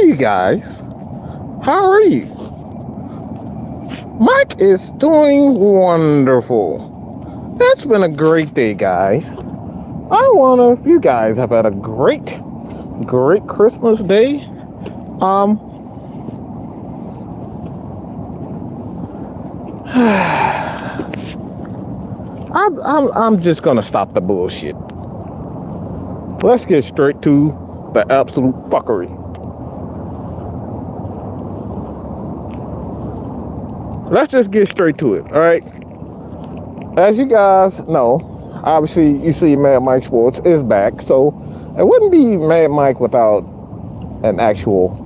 you guys. How are you? Mike is doing wonderful. It's been a great day, guys. I wonder if you guys have had a great Christmas day. I'm just gonna stop the bullshit. Let's get straight to the absolute fuckery. Let's just get straight to it, all right? As you guys know, obviously you see Mad Mike Sports is back, so it wouldn't be Mad Mike without an actual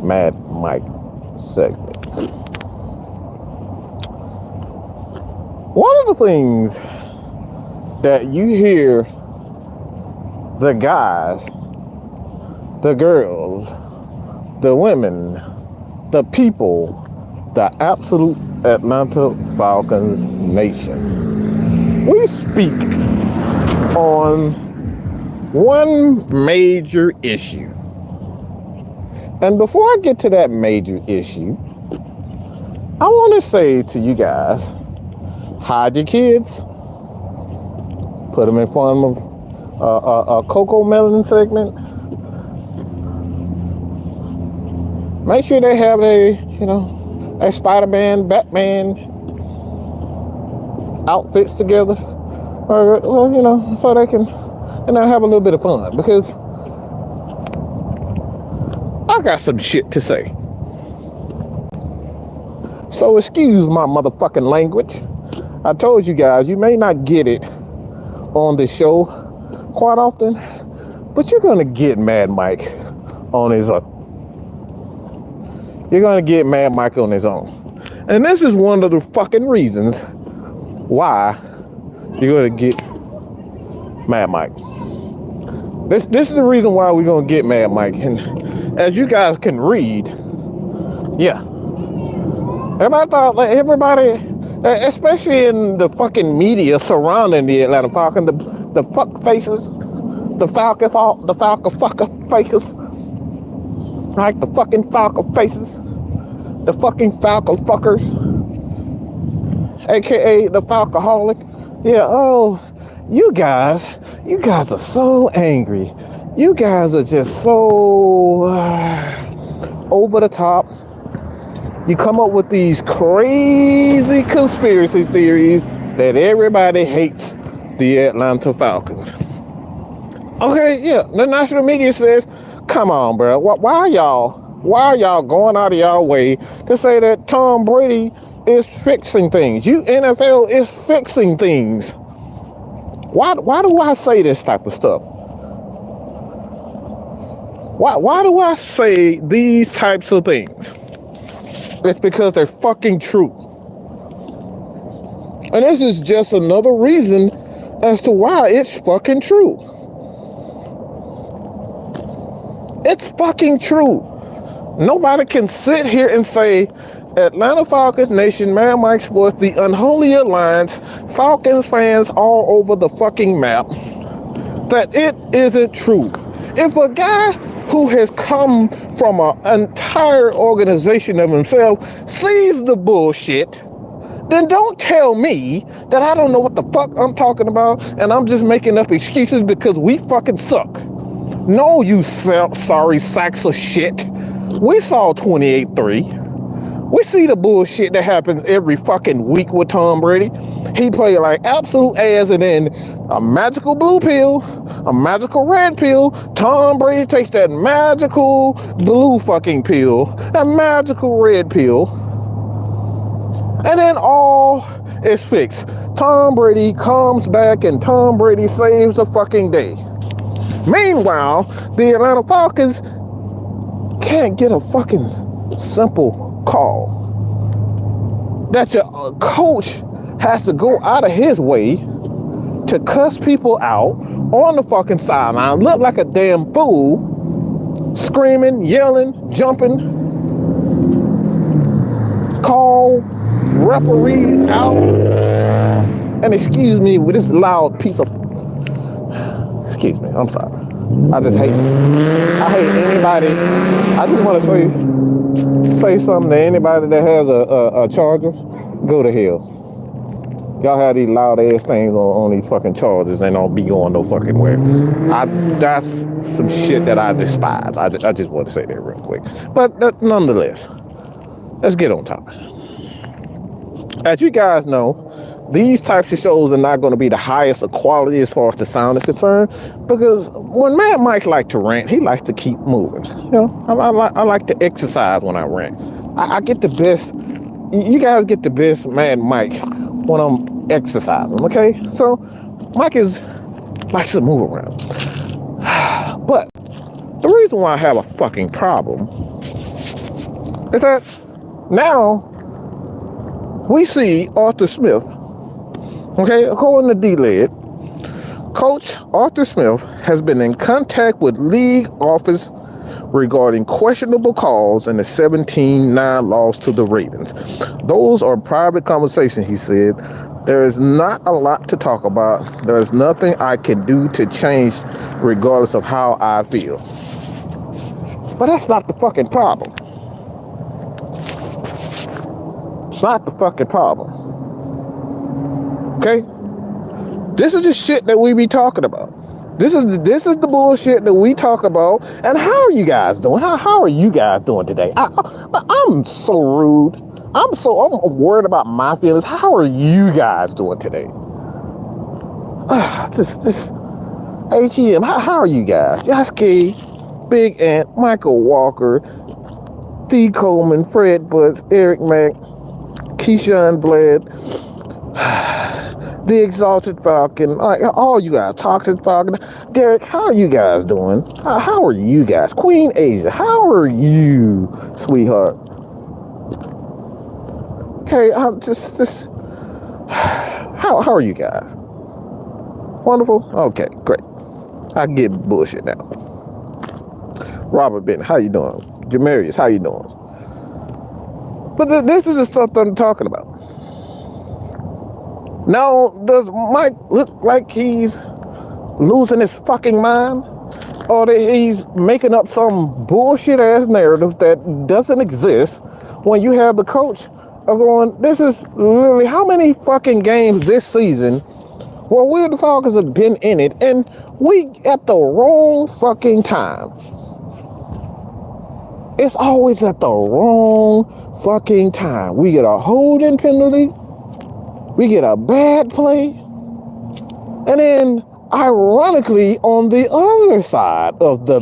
Mad Mike segment. One of the things that you hear the guys, the girls, the women, the people, the absolute Atlanta Falcons nation, we speak on one major issue. And before I get to that major issue, I want to say to you guys, hide your kids, put them in front of a Coco Melon segment. Make sure they have a Spider-Man, Batman outfits together, or so they can have a little bit of fun, because I got some shit to say. So excuse my motherfucking language. I told you guys, you may not get it on the show quite often, but you're gonna get Mad Mike on his own. You're gonna get Mad Mike on his own. And this is one of the fucking reasons why you're gonna get Mad Mike. This is the reason why we're gonna get Mad Mike. And as you guys can read, yeah. Everybody, especially in the fucking media surrounding the Atlanta Falcons, the fuck faces, the Falcon fucker fakers, like the fucking Falcon faces, the fucking Falcon fuckers, aka the Falcoholic. Yeah, oh, you guys are so angry. You guys are just so over the top. You come up with these crazy conspiracy theories that everybody hates the Atlanta Falcons. Okay, yeah, the national media says, come on, bro. Why are y'all going out of y'all way to say that Tom Brady is fixing things? You NFL is fixing things. Why do I say this type of stuff? Why do I say these types of things? It's because they're fucking true. And this is just another reason as to why it's fucking true. It's fucking true. Nobody can sit here and say Atlanta Falcons Nation, Mad Mike Sports, the Unholy Alliance, Falcons fans all over the fucking map, that it isn't true. If a guy who has come from an entire organization of himself sees the bullshit, then don't tell me that I don't know what the fuck I'm talking about and I'm just making up excuses because we fucking suck. No, you sorry sacks of shit. We saw 28-3. We see the bullshit that happens every fucking week with Tom Brady. He played like absolute ass, and then a magical blue pill, a magical red pill. Tom Brady takes that magical blue fucking pill, that magical red pill, and then all is fixed. Tom Brady comes back and Tom Brady saves the fucking day. Meanwhile, the Atlanta Falcons can't get a fucking simple call that your coach has to go out of his way to cuss people out on the fucking sideline, look like a damn fool, screaming, yelling, jumping, call referees out, and excuse me with this loud piece of, excuse me, I'm sorry. I just hate it. I hate anybody. I just want to say something to anybody that has a charger. Go to hell. Y'all have these loud ass things on these fucking chargers and don't be going no fucking where. That's some shit that I despise. I just want to say that real quick. But nonetheless, let's get on topic. As you guys know, these types of shows are not going to be the highest of quality as far as the sound is concerned, because when Mad Mike likes to rant, he likes to keep moving. You know, I like to exercise when I rant. I get the best. You guys get the best Mad Mike when I'm exercising. Okay, so Mike likes to move around. But the reason why I have a fucking problem is that now we see Arthur Smith. Okay, according to D-Led, Coach Arthur Smith has been in contact with league office regarding questionable calls in the 17-9 loss to the Ravens. Those are private conversations, he said. There is not a lot to talk about. There is nothing I can do to change regardless of how I feel. But that's not the fucking problem. It's not the fucking problem. Okay? This is the shit that we be talking about. This is the bullshit that we talk about. And how are you guys doing? How are you guys doing today? I'm so rude. I'm worried about my feelings. How are you guys doing today? This ATM. How are you guys? Yasuke, Big Ant, Michael Walker, D. Coleman, Fred Butts, Eric Mack, Keyshawn Bled, the Exalted Falcon, all you guys, Toxic Falcon. Derek, how are you guys doing? How are you guys? Queen Asia, how are you, sweetheart? Okay, how are you guys? Wonderful? Okay, great. I get bullshit now. Robert Benton, how you doing? Jamarius, how you doing? But this is the stuff that I'm talking about. Now, does Mike look like he's losing his fucking mind? Or that he's making up some bullshit ass narrative that doesn't exist when you have the coach going, this is literally how many fucking games this season where we the Falcons have been in it and we at the wrong fucking time. It's always at the wrong fucking time. We get a holding penalty. We get a bad play. And then, ironically, on the other side of the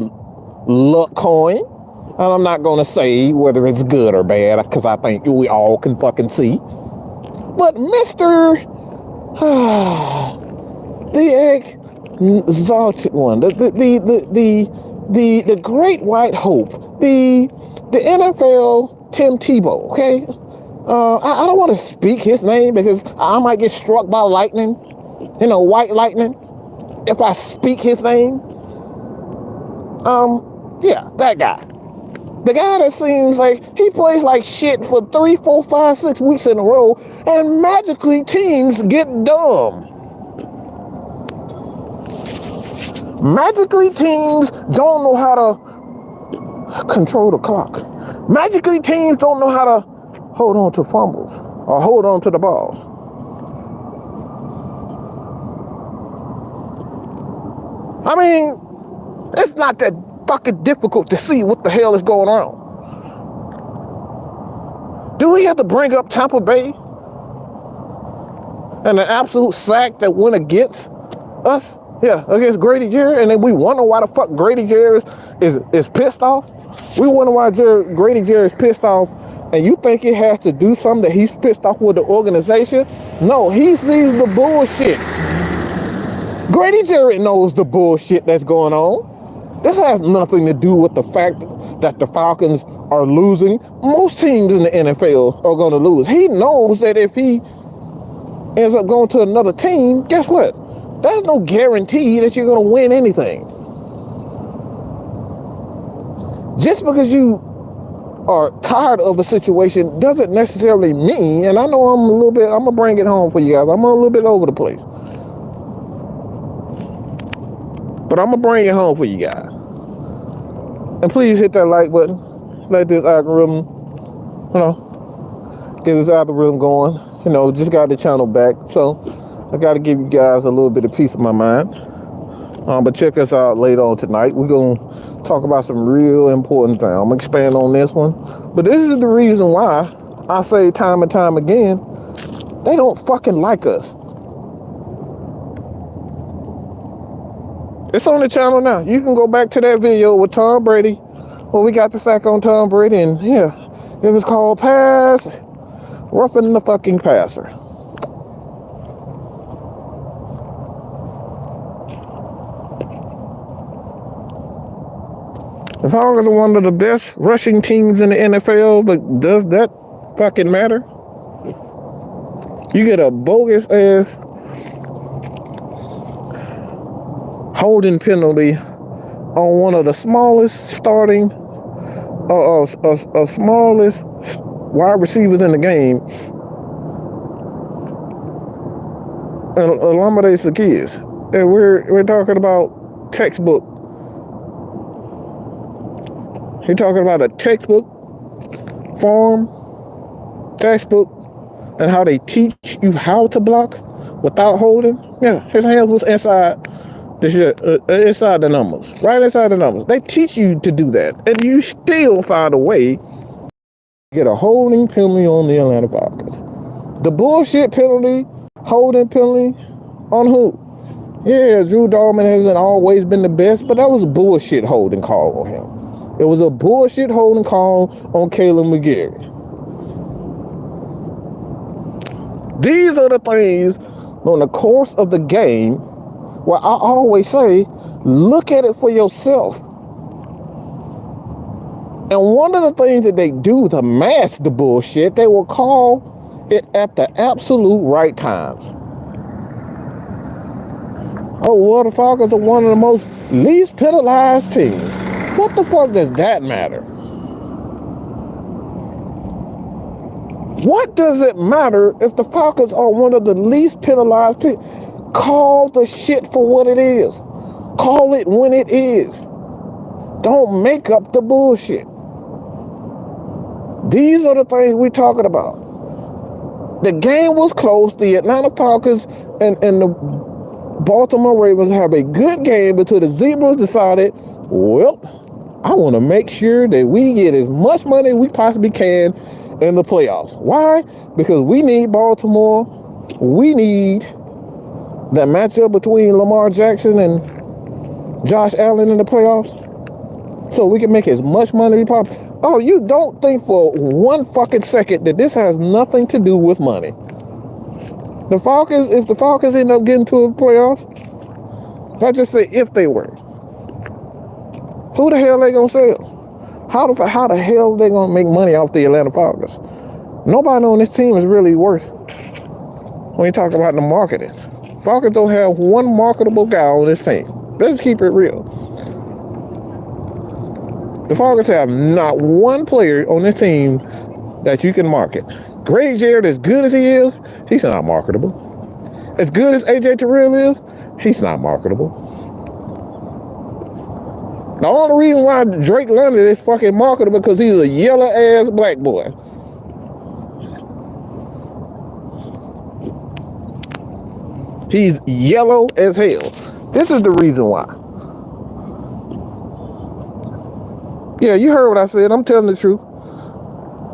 luck coin, and I'm not going to say whether it's good or bad, because I think we all can fucking see. But Mr. the exalted one, the great white hope, the NFL Tim Tebow, okay? I don't want to speak his name because I might get struck by lightning, white lightning, if I speak his name. Yeah, that guy. The guy that seems like he plays like shit for 3, 4, 5, 6 weeks in a row, and magically teams get dumb. Magically teams don't know how to control the clock. Magically teams don't know how to hold on to fumbles or hold on to the balls. I mean, it's not that fucking difficult to see what the hell is going on. Do we have to bring up Tampa Bay and the absolute sack that went against us? Yeah, against Grady Jarrett, and then we wonder why the fuck Grady Jarrett is pissed off? We wonder why Grady Jarrett is pissed off, and you think it has to do something that he's pissed off with the organization? No, he sees the bullshit. Grady Jarrett knows the bullshit that's going on. This has nothing to do with the fact that the Falcons are losing. Most teams in the NFL are going to lose. He knows that if he ends up going to another team, guess what? There's no guarantee that you're going to win anything. Just because you are tired of a situation doesn't necessarily mean, and I know I'm going to bring it home for you guys. I'm a little bit over the place. But I'm going to bring it home for you guys. And please hit that like button. Let this algorithm, get this algorithm going. Just got the channel back. So I got to give you guys a little bit of peace of my mind. But check us out later on tonight. We're going to talk about some real important things. I'm going to expand on this one. But this is the reason why I say time and time again, they don't fucking like us. It's on the channel now. You can go back to that video with Tom Brady where we got the sack on Tom Brady. And yeah, it was called pass, roughing the fucking passer. The Falcons are one of the best rushing teams in the NFL, but does that fucking matter? You get a bogus ass holding penalty on one of the smallest starting, smallest wide receivers in the game, and Olamide Zaccheaus. And we're talking about textbook. You're talking about a textbook and how they teach you how to block without holding. Yeah, his hands was inside inside the numbers, right inside the numbers. They teach you to do that, and you still find a way to get a holding penalty on the Atlanta Falcons. The bullshit penalty, holding penalty on who? Yeah, Drew Dalman hasn't always been the best, but that was a bullshit holding call on him. It was a bullshit holding call on Caleb McGarry. These are the things on the course of the game where I always say, look at it for yourself. And one of the things that they do to mask the bullshit, they will call it at the absolute right times. Oh, well, the Falcons are one of the most least penalized teams. What the fuck does that matter? What does it matter if the Falcons are one of the least penalized teams? Call the shit for what it is. Call it when it is. Don't make up the bullshit. These are the things we're talking about. The game was close. The Atlanta Falcons and the Baltimore Ravens have a good game until the Zebras decided, well, I want to make sure that we get as much money as we possibly can in the playoffs. Why? Because we need Baltimore. We need that matchup between Lamar Jackson and Josh Allen in the playoffs so we can make as much money as we possibly. Oh, you don't think for one fucking second that this has nothing to do with money. If the Falcons end up getting to the playoffs, let's just say if they were, who the hell they gonna sell? How the hell they gonna make money off the Atlanta Falcons? Nobody on this team is really worth when you talk about the marketing. Falcons don't have one marketable guy on this team. Let's keep it real. The Falcons have not one player on this team that you can market. Greg Jarrett, as good as he is, he's not marketable. As good as AJ Terrell is, he's not marketable. The only reason why Drake London is fucking marketable because he's a yellow ass black boy. He's yellow as hell. This is the reason why. Yeah, you heard what I said. I'm telling the truth.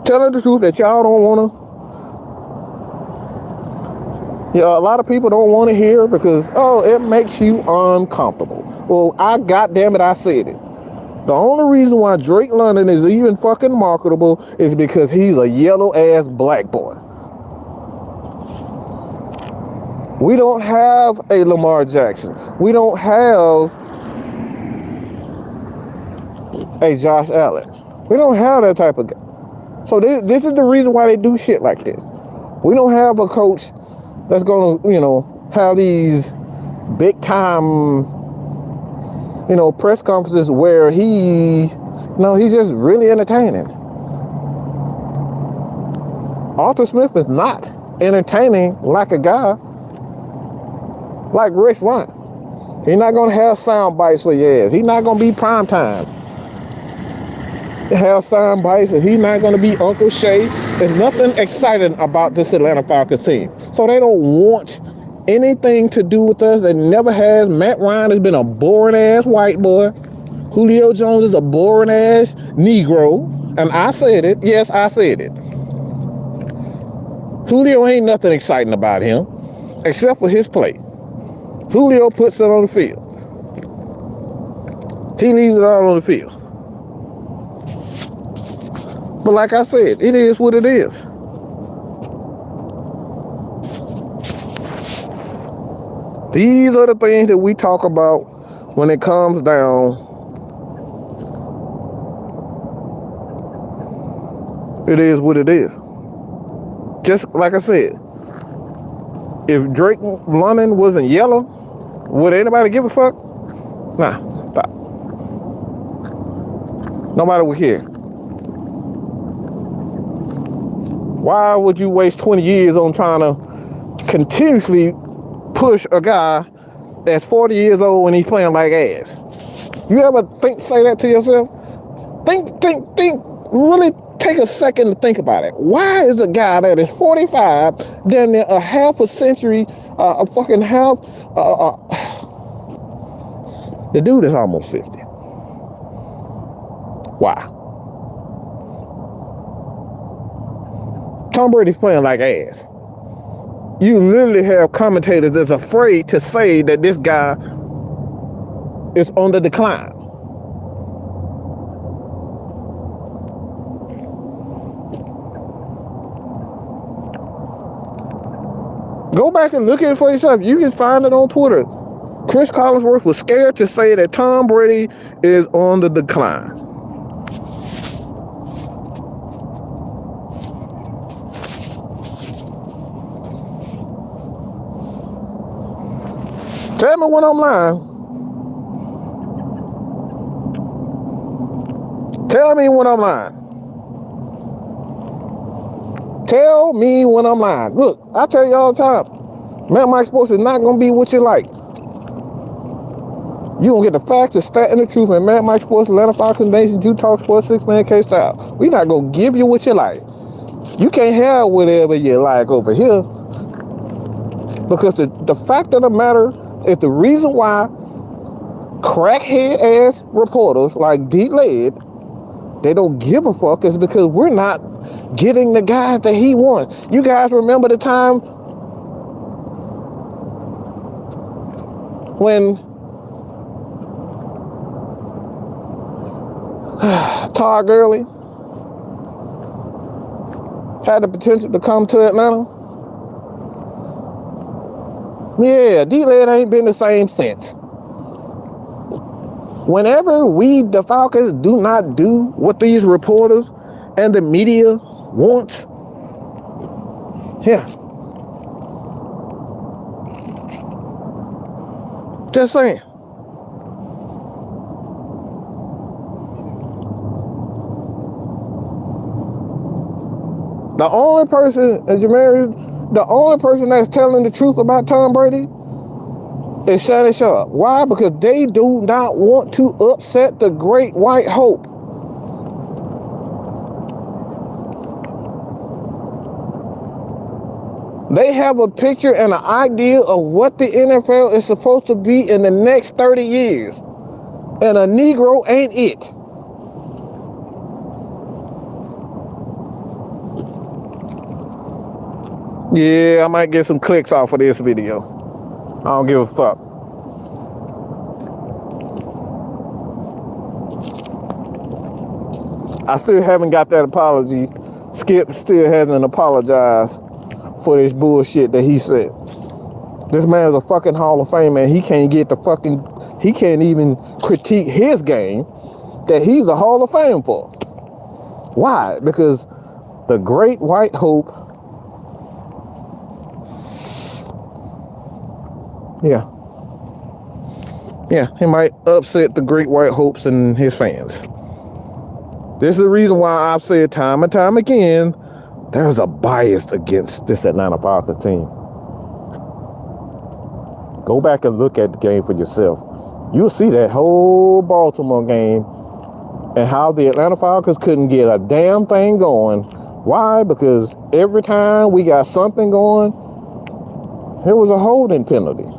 Telling the truth that y'all don't want to. Yeah, a lot of people don't want to hear because, oh, it makes you uncomfortable. Well, I said it. The only reason why Drake London is even fucking marketable is because he's a yellow ass black boy. We don't have a Lamar Jackson. We don't have a Josh Allen. We don't have that type of guy. So this is the reason why they do shit like this. We don't have a coach that's going to, have these big time, press conferences where he's just really entertaining. Arthur Smith is not entertaining like a guy like Rick Ryan. He's not gonna have sound bites for your ass. He's not gonna be prime time. Have sound bites, and he's not gonna be Uncle Shay. There's nothing exciting about this Atlanta Falcons team. So they don't want anything to do with us. They never has. Matt Ryan has been a boring ass white boy. Julio Jones is a boring ass Negro. And I said it. Yes, I said it. Julio ain't nothing exciting about him, except for his play. Julio puts it on the field. He leaves it all on the field. But like I said, it is what it is. These are the things that we talk about when it comes down. It is what it is. Just like I said, if Drake London wasn't yellow, would anybody give a fuck? Nah, stop. Nobody would care. Why would you waste 20 years on trying to continuously push a guy that's 40 years old when he's playing like ass? You ever say that to yourself? Think, really take a second to think about it. Why is a guy that is 45, damn near a half a century, a fucking half, the dude is almost 50. Why? Tom Brady's playing like ass. You literally have commentators that's afraid to say that this guy is on the decline. Go back and look at it for yourself. You can find it on Twitter. Chris Collinsworth was scared to say that Tom Brady is on the decline. Tell me when I'm lying. Tell me when I'm lying. Tell me when I'm lying. Look, I tell you all the time, Mad Mike Sports is not going to be what you like. You going to get the facts, the stat, and the truth in Mad Mike Sports, Atlanta Falcons Nation, Jew Talk Sports, 6-man K-Style. We not going to give you what you like. You can't have whatever you like over here. Because the fact of the matter is the reason why crackhead ass reporters like D-Led, they don't give a fuck is because we're not getting the guys that he wants. You guys remember the time when Todd Gurley had the potential to come to Atlanta? Yeah, D-Led ain't been the same since. Whenever we, the Falcons, do not do what these reporters and the media want, yeah. Just saying. The only person, the only person that's telling the truth about Tom Brady is Shannon Sharp. Why? Because they do not want to upset the great white hope. They have a picture and an idea of what the NFL is supposed to be in the next 30 years. And a Negro ain't it. Yeah, I might get some clicks off of this video. I don't give a fuck. I still haven't got that apology. Skip still hasn't apologized for this bullshit that he said. This man's a fucking Hall of Fame, man. He can't even critique his game that he's a Hall of Fame for. Why? Because the great white hope, yeah, he might upset the great white hopes and his fans. This is the reason why I've said time and time again, there's a bias against this Atlanta Falcons team. Go back and look at the game for yourself. You'll see that whole Baltimore game and how the Atlanta Falcons couldn't get a damn thing going. Why? Because every time we got something going, it was a holding penalty.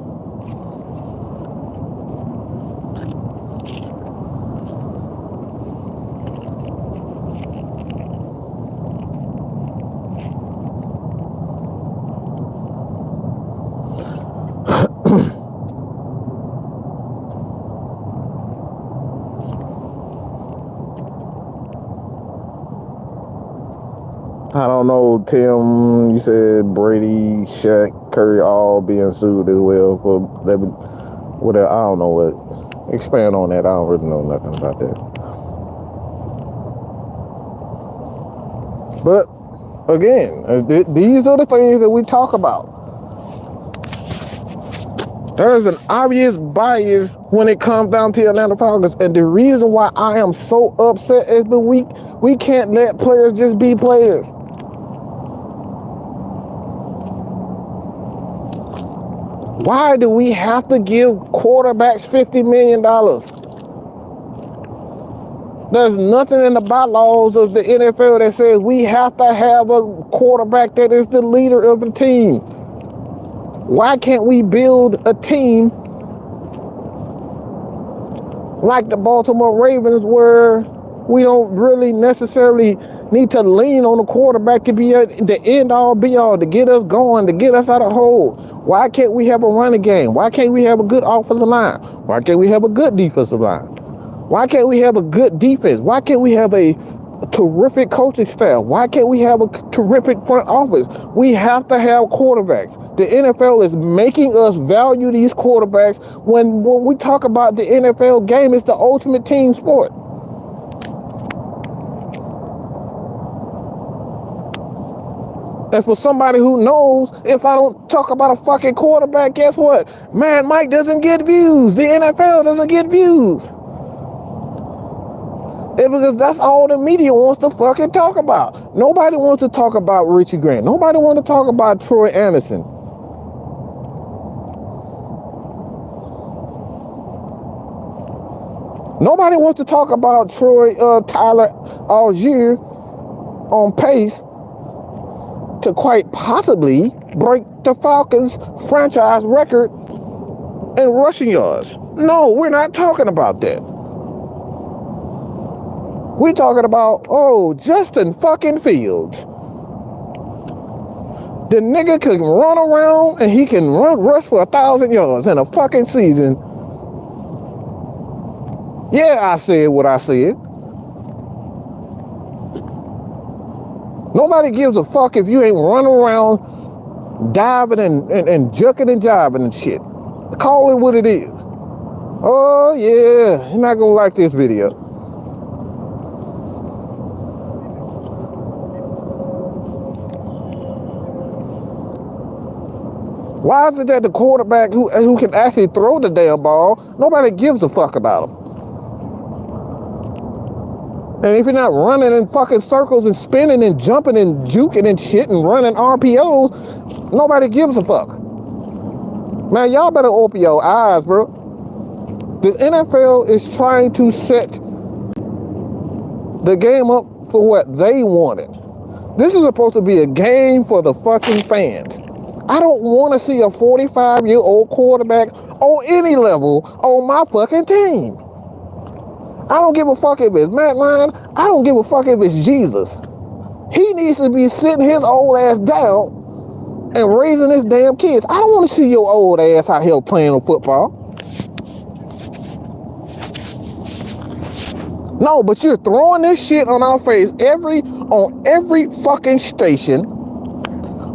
I don't know, Tim, you said Brady, Shaq, Curry all being sued as well for whatever. I don't know what. Expand on that. I don't really know nothing about that. But again, these are the things that we talk about. There's an obvious bias when it comes down to Atlanta Falcons, and the reason why I am so upset is that we can't let players just be players. Why do we have to give quarterbacks $50 million? There's nothing in the bylaws of the NFL that says we have to have a quarterback that is the leader of the team. Why can't we build a team like the Baltimore Ravens where we don't really necessarily need to lean on the quarterback to be the end-all, be-all, to get us going, to get us out of the hole? Why can't we have a running game? Why can't we have a good offensive line? Why can't we have a good defensive line? Why can't we have a good defense? Why can't we have a terrific coaching staff? Why can't we have a terrific front office? We have to have quarterbacks. The NFL is making us value these quarterbacks. When we talk about the NFL game, it's the ultimate team sport. And for somebody who knows, if I don't talk about a fucking quarterback, guess what? Mad Mike doesn't get views. The NFL doesn't get views. And because that's all the media wants to fucking talk about. Nobody wants to talk about Richie Grant. Nobody wants to talk about Troy Anderson. Nobody wants to talk about Tyler Algier on pace to quite possibly break the Falcons' franchise record in rushing yards. No, we're not talking about that. We're talking about, Justin fucking Fields. The nigga can run around and he can rush for 1,000 yards in a fucking season. Yeah, I said what I said. Nobody gives a fuck if you ain't running around diving and jucking and jiving and shit. Call it what it is. Oh, yeah. You're not going to like this video. Why is it that the quarterback who can actually throw the damn ball, nobody gives a fuck about him? And if you're not running in fucking circles and spinning and jumping and juking and shit and running RPOs, nobody gives a fuck. Man, y'all better open your eyes, bro. The NFL is trying to set the game up for what they wanted. This is supposed to be a game for the fucking fans. I don't want to see a 45-year-old quarterback on any level on my fucking team. I don't give a fuck if it's Matt Ryan. I don't give a fuck if it's Jesus. He needs to be sitting his old ass down and raising his damn kids. I don't want to see your old ass out here playing on football. No, but you're throwing this shit on our face on every fucking station.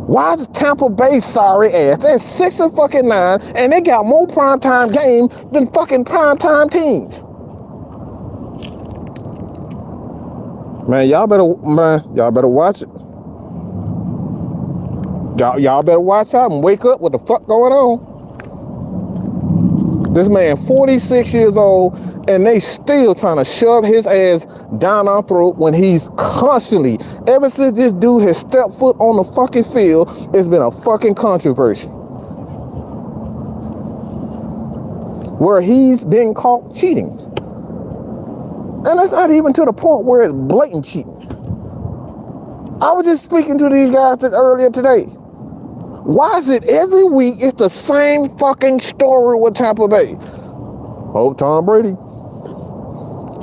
Why is Tampa Bay sorry ass? They're 6-9, and they got more primetime games than fucking primetime teams. Man, y'all better watch it. Y'all better watch out and wake up. What the fuck going on? This man 46 years old, and they still trying to shove his ass down our throat when he's constantly, ever since this dude has stepped foot on the fucking field, it's been a fucking controversy. where he's been caught cheating. And it's not even to the point where it's blatant cheating. I was just speaking to these guys earlier today. Why is it every week it's the same fucking story with Tampa Bay? Oh, Tom Brady.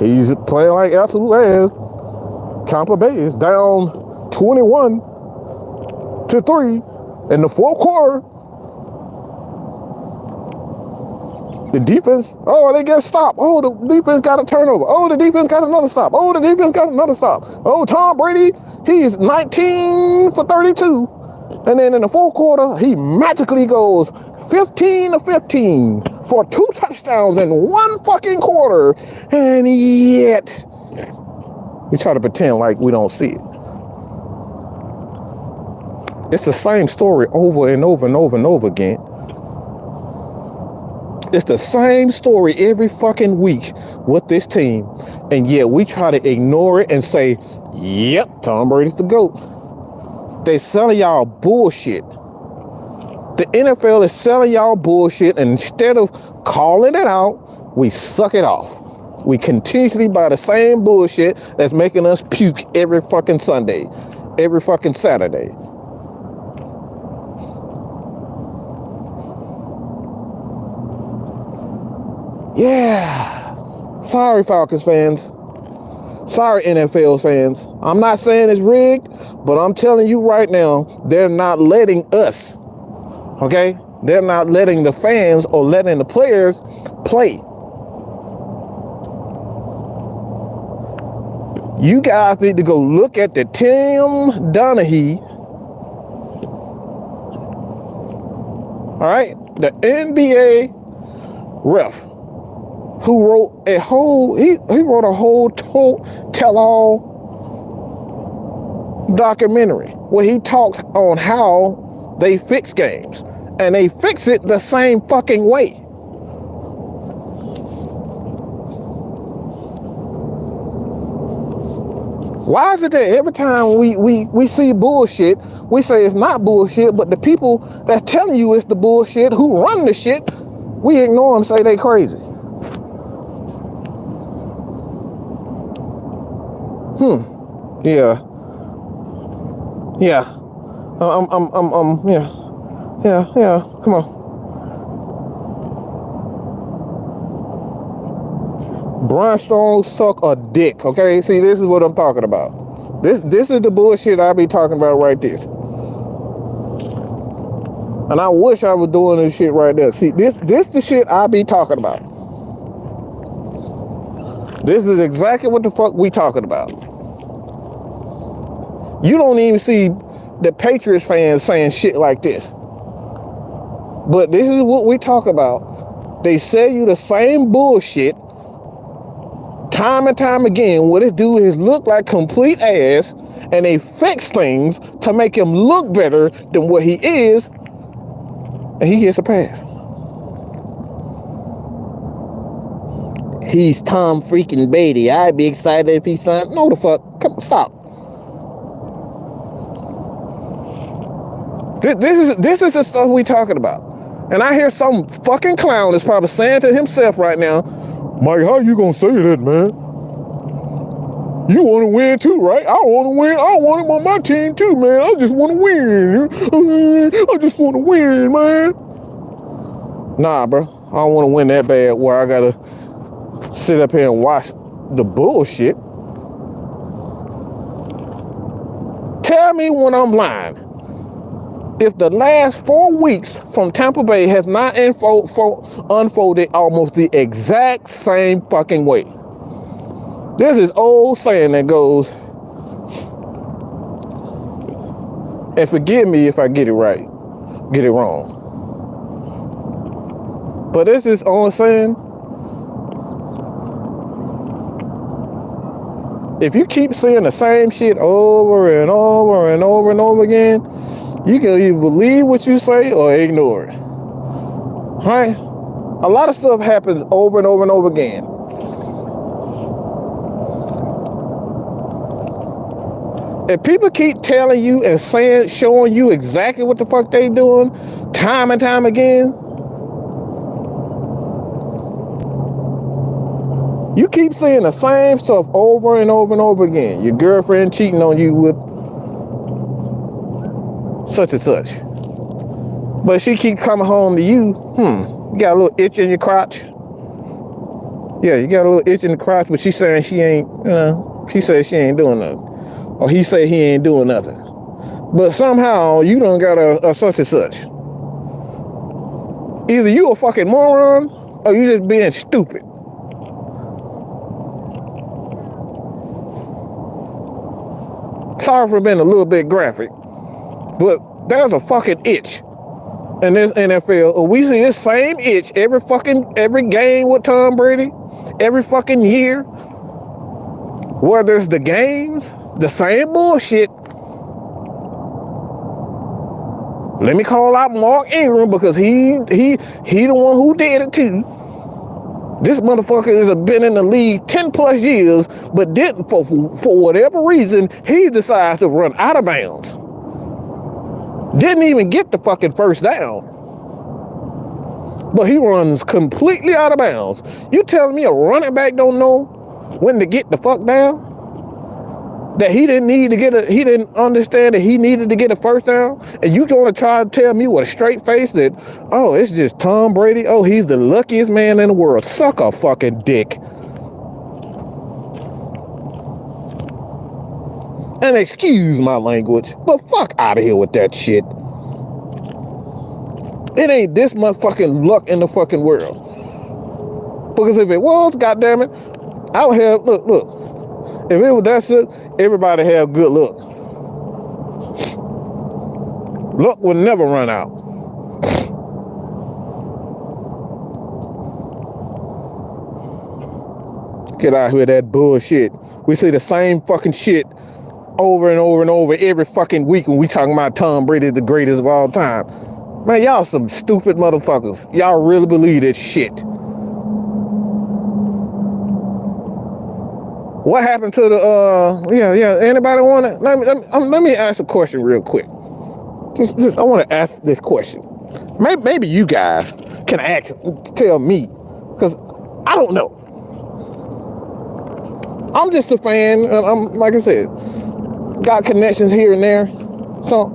He's playing like absolute ass. Tampa Bay is down 21-3 in the fourth quarter. The defense, oh, they get stopped. Oh, the defense got a turnover. Oh, the defense got another stop. Oh, the defense got another stop. Oh, Tom Brady, he's 19 for 32. And then in the fourth quarter, he magically goes 15-15 for 2 touchdowns in 1 fucking quarter. And yet, we try to pretend like we don't see it. It's the same story over and over and over and over again. It's the same story every fucking week with this team. And yet we try to ignore it and say, yep, Tom Brady's the GOAT. They selling y'all bullshit. The NFL is selling y'all bullshit, and instead of calling it out, we suck it off. We continuously buy the same bullshit that's making us puke every fucking Sunday, every fucking Saturday. Yeah. Sorry, Falcons fans. Sorry, NFL fans. I'm not saying it's rigged, but I'm telling you right now, they're not letting us, okay? They're not letting the fans or letting the players play. You guys need to go look at the Tim Donaghy, all right? The NBA ref, who wrote a whole, he wrote a whole tell-all documentary where he talked on how they fix games, and they fix it the same fucking way. Why is it that every time we see bullshit, we say it's not bullshit, but the people that's telling you it's the bullshit, who run the shit, we ignore them, say they crazy? Yeah. Yeah. Yeah. Come on. Brian Strong suck a dick, okay? See, this is what I'm talking about. This is the bullshit I be talking about right there. And I wish I was doing this shit right there. See, this the shit I be talking about. This is exactly what the fuck we talking about. You don't even see the Patriots fans saying shit like this. But this is what we talk about. They sell you the same bullshit time and time again. What it do is look like complete ass, and they fix things to make him look better than what he is, and he gets a pass. He's Tom freaking Brady. I'd be excited if he signed. No, the fuck. Come on, stop. This is the stuff we talking about. And I hear some fucking clown is probably saying to himself right now, Mike, how you gonna say that, man? You want to win too, right? I want to win. I want him on my team too, man. I just want to win. I just want to win, man. Nah, bro. I don't want to win that bad where I gotta sit up here and watch the bullshit. Tell me when I'm lying. If the last 4 weeks from Tampa Bay has not unfolded almost the exact same fucking way. There's this old saying that goes, and forgive me if I get it right, get it wrong. But this is old saying, if you keep seeing the same shit over and over and over and over again, you can either believe what you say or ignore it. Right? A lot of stuff happens over and over and over again. If people keep telling you and saying, showing you exactly what the fuck they doing time and time again, You keep seeing the same stuff over and over and over again. Your girlfriend cheating on you with such and such. But she keep coming home to you. You got a little itch in your crotch. Yeah, you got a little itch in the crotch, but she saying she ain't, she said she ain't doing nothing. Or he said he ain't doing nothing. But somehow you done got a such and such. Either you a fucking moron or you just being stupid. Sorry for being a little bit graphic, but there's a fucking itch in this NFL. We see this same itch every game with Tom Brady, every fucking year. Whether it's the games, the same bullshit. Let me call out Mark Ingram because he the one who did it too. This motherfucker has been in the league 10 plus years, but didn't for whatever reason, he decides to run out of bounds. Didn't even get the fucking first down. But he runs completely out of bounds. You telling me a running back don't know when to get the fuck down? That he didn't understand that he needed to get a first down? And you gonna try to tell me with a straight face that, oh, it's just Tom Brady? Oh, he's the luckiest man in the world. Suck a fucking dick. And excuse my language, but fuck out of here with that shit. It ain't this much fucking luck in the fucking world. Because if it was, goddammit, I would have, look. If it was that shit, everybody have good luck. Luck will never run out. Get out here with that bullshit. We see the same fucking shit over and over and over every fucking week when we talking about Tom Brady, the greatest of all time. Man, y'all some stupid motherfuckers. Y'all really believe that shit. What happened to the, anybody want to, let me ask a question real quick. Just I want to ask this question. Maybe you guys can tell me, because I don't know. I'm just a fan, and I'm, like I said, got connections here and there. So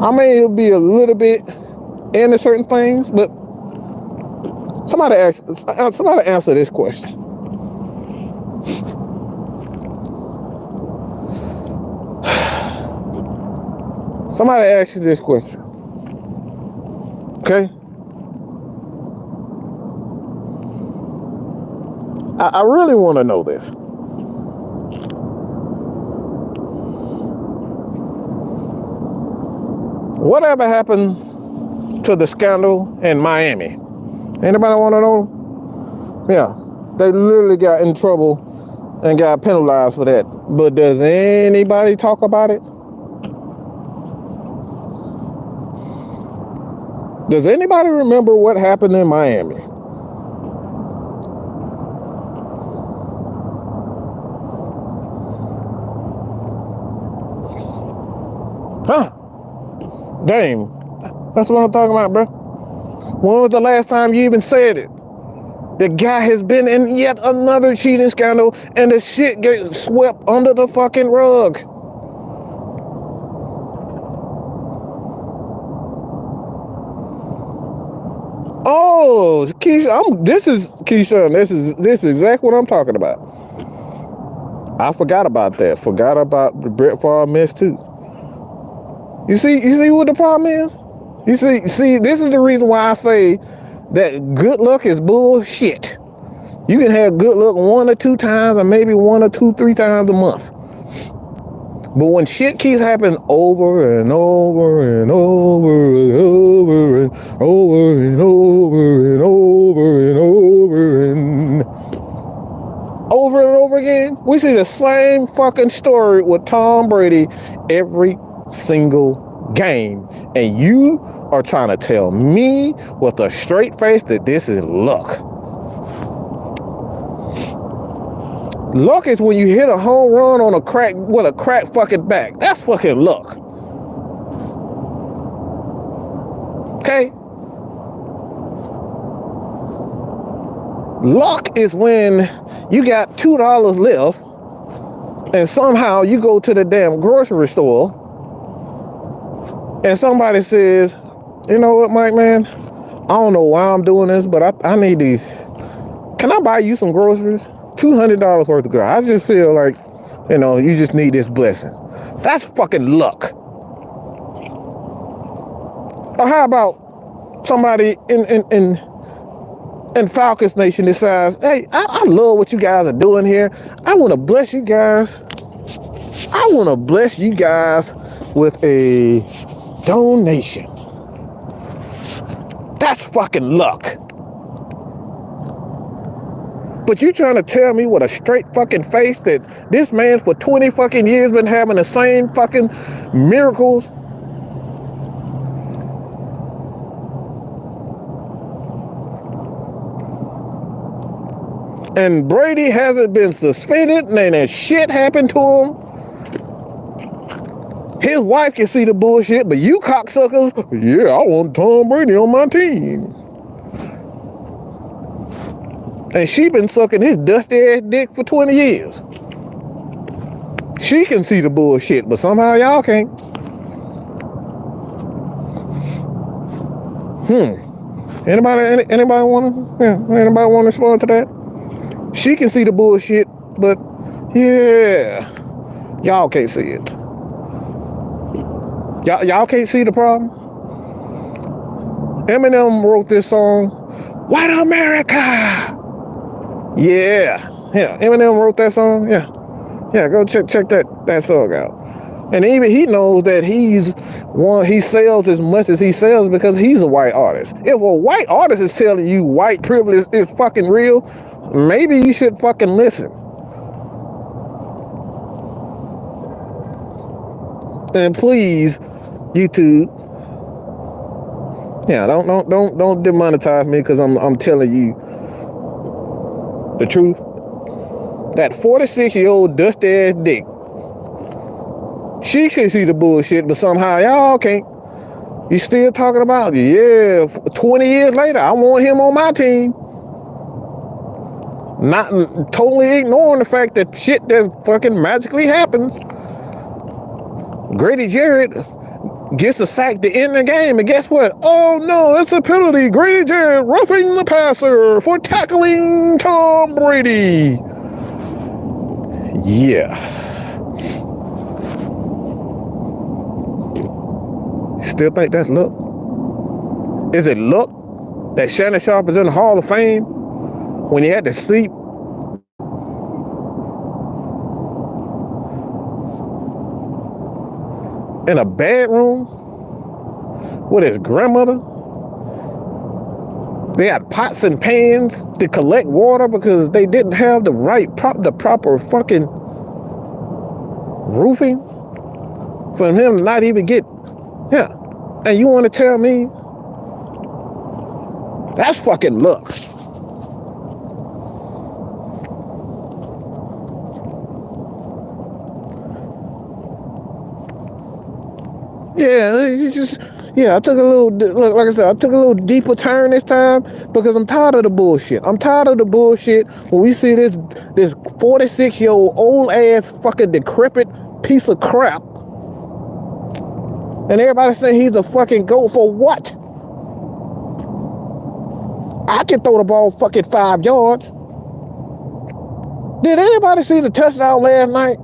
I may be a little bit into certain things, but somebody answer this question. Somebody ask you this question. Okay? I really want to know this. Whatever happened to the scandal in Miami? Anybody want to know? Yeah, they literally got in trouble and got penalized for that. But does anybody talk about it? Does anybody remember what happened in Miami? Huh? Damn. That's what I'm talking about, bro. When was the last time you even said it? The guy has been in yet another cheating scandal and the shit gets swept under the fucking rug. Oh, Keyshawn, this is exactly what I'm talking about. I forgot about that. Forgot about the Brett Favre mess too. You see what the problem is? You see, this is the reason why I say that good luck is bullshit. You can have good luck 1 or 2 times, or maybe 1 or 2, 3 times a month. But when shit keeps happening over and over and over and over and over and over and over and over and over again, we see the same fucking story with Tom Brady every single game. And you are trying to tell me with a straight face that this is luck. Luck is when you hit a home run on a crack with a crack fucking back. That's fucking luck. Okay? Luck is when you got $2 left and somehow you go to the damn grocery store and somebody says, you know what, Mike, man, I don't know why I'm doing this, but I need these. Can I buy you some groceries? $200 worth of groceries. I just feel like, you just need this blessing. That's fucking luck. Or how about somebody in Falcons Nation decides, hey, I love what you guys are doing here. I want to bless you guys. I want to bless you guys with a donation. That's fucking luck. But you trying to tell me with a straight fucking face that this man for 20 fucking years been having the same fucking miracles? And Brady hasn't been suspended and that shit happened to him. His wife can see the bullshit, but you cocksuckers, yeah, I want Tom Brady on my team. And she been sucking his dusty ass dick for 20 years. She can see the bullshit, but somehow y'all can't. Anybody want to respond to that? She can see the bullshit, but yeah, y'all can't see it. Y'all can't see the problem? Eminem wrote this song, White America. Yeah, Eminem wrote that song. Yeah, go check that song out. And even he knows that he sells as much as he sells because he's a white artist. If a white artist is telling you white privilege is fucking real, maybe you should fucking listen. And please, YouTube, don't demonetize me because I'm telling you the truth. That 46-year-old dusty ass dick, she can see the bullshit, but somehow y'all can't. You still talking about, 20 years later, I want him on my team. Not totally ignoring the fact that shit that fucking magically happens. Grady Jarrett gets a sack to end the game, and guess what? Oh no, it's a penalty. Grady Jarrett roughing the passer for tackling Tom Brady. Yeah. Still think that's luck? Is it luck that Shannon Sharpe is in the Hall of Fame when he had to sleep in a bedroom with his grandmother? They had pots and pans to collect water because they didn't have the proper fucking roofing for him to not even get. Yeah. And you want to tell me that's fucking luck? I took a little, like I said, I took a little deeper turn this time because I'm tired of the bullshit. I'm tired of the bullshit when we see this 46-year-old old ass fucking decrepit piece of crap. And everybody saying he's a fucking GOAT for what? I can throw the ball fucking 5 yards. Did anybody see the touchdown last night?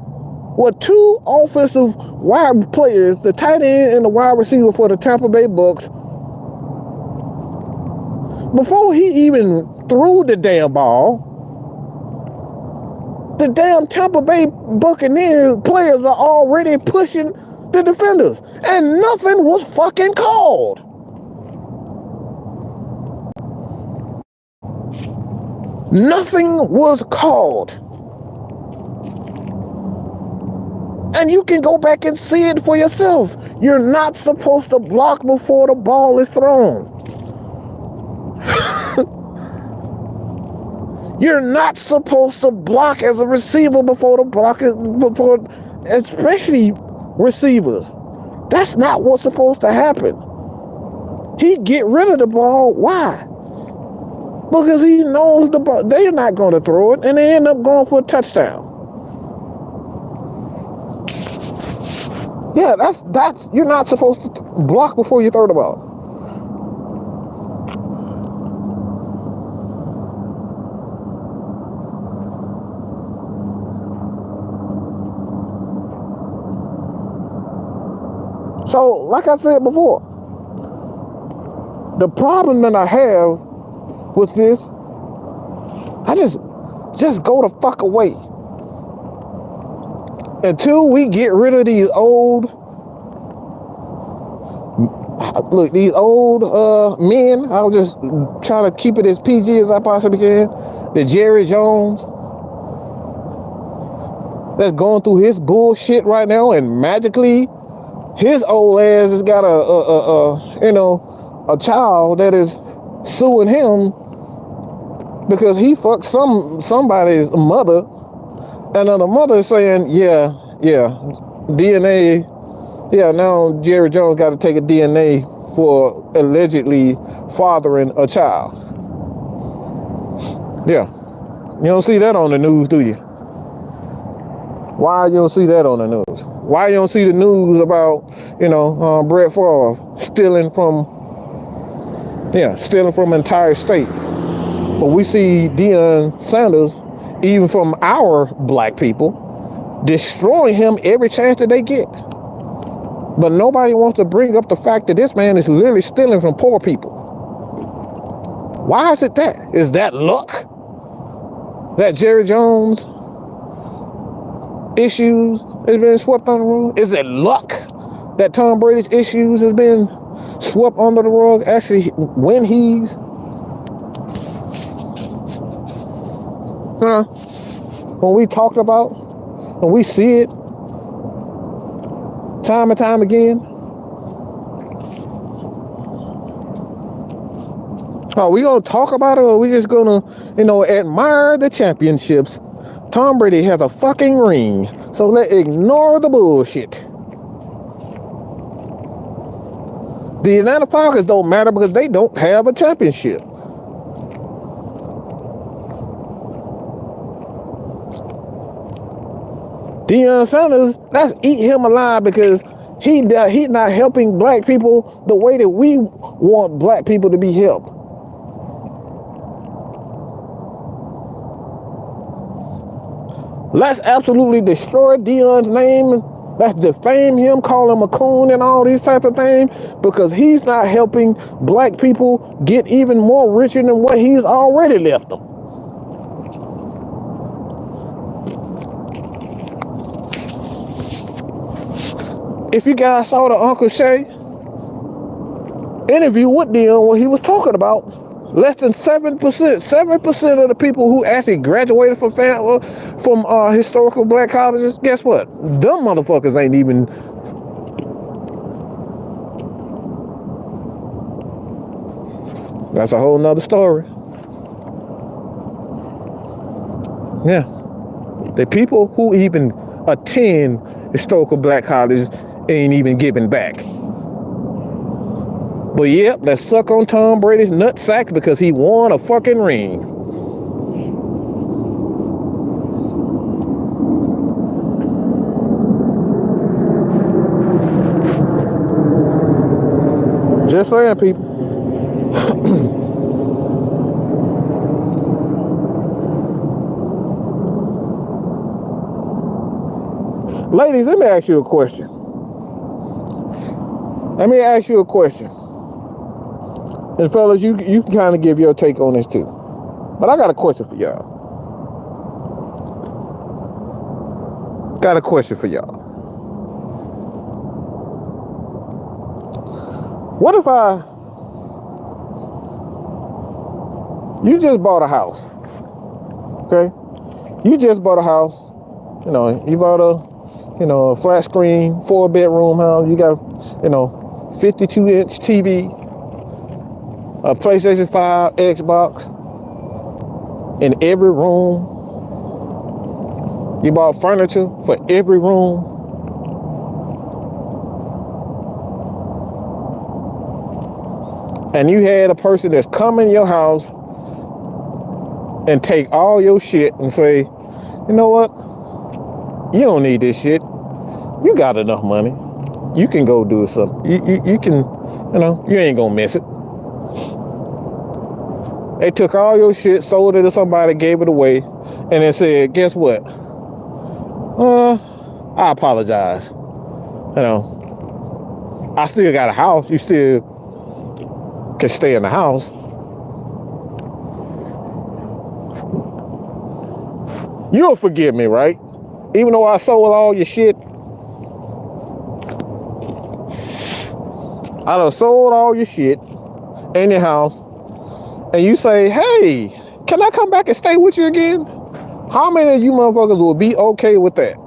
With 2 offensive wide players, the tight end and the wide receiver for the Tampa Bay Bucks, before he even threw the damn ball, the damn Tampa Bay Buccaneers players are already pushing the defenders, and nothing was fucking called. Nothing was called. And you can go back and see it for yourself. You're not supposed to block before the ball is thrown. You're not supposed to block as a receiver before especially receivers. That's not what's supposed to happen. He get rid of the ball. Why? Because he knows they're not going to throw it, and they end up going for a touchdown. Yeah, that's you're not supposed to block before you throw the ball. So, like I said before, the problem that I have with this, I just go the fuck away. Until we get rid of these old men, I'll just try to keep it as PG as I possibly can. The Jerry Jones that's going through his bullshit right now, and magically his old ass has got a child that is suing him because he fucked somebody's mother, and then the mother is saying, yeah, DNA, now Jerry Jones got to take a DNA for allegedly fathering a child. Yeah, you don't see that on the news, do you? Why you don't see that on the news? Why you don't see the news about, Brett Favre stealing from an entire state? But we see Deion Sanders, even from our black people, destroying him every chance that they get. But nobody wants to bring up the fact that this man is literally stealing from poor people. Why is it that? Is that luck? That Jerry Jones issues has been swept under the rug? Is it luck that Tom Brady's issues has been swept under the rug? Actually, when we talked about, when we see it time and time again, are we gonna talk about it, or are we just gonna, admire the championships? Tom Brady has a fucking ring, so let's ignore the bullshit. The Atlanta Falcons don't matter because they don't have a championship. Deion Sanders, let's eat him alive because he's not helping black people the way that we want black people to be helped. Let's absolutely destroy Deion's name. Let's defame him, call him a coon and all these types of things, because he's not helping black people get even more richer than what he's already left them. If you guys saw the Uncle Shay interview with Deion, what he was talking about, less than 7% of the people who actually graduated from historical black colleges, guess what? Them motherfuckers ain't even. That's a whole nother story. Yeah. The people who even attend historical black colleges ain't even giving back. But yep, let's suck on Tom Brady's nutsack because he won a fucking ring. Just saying, people. Ladies, let me ask you a question. And fellas, you can kind of give your take on this too. But I got a question for y'all. What if you just bought a house, okay? You just bought a house, you bought a flat screen, 4-bedroom house. You got, 52-inch TV, a PlayStation 5, Xbox in every room. You bought furniture for every room. And you had a person that's come in your house and take all your shit and say, you know what? You don't need this shit. You got enough money. You can go do something. You can, you ain't gonna miss it. They took all your shit, sold it to somebody, gave it away, and then said, guess what? I apologize. I still got a house. You still can stay in the house. You'll forgive me, right? Even though I sold all your shit. I done sold all your shit in your house. And you say, hey, can I come back and stay with you again? How many of you motherfuckers will be okay with that?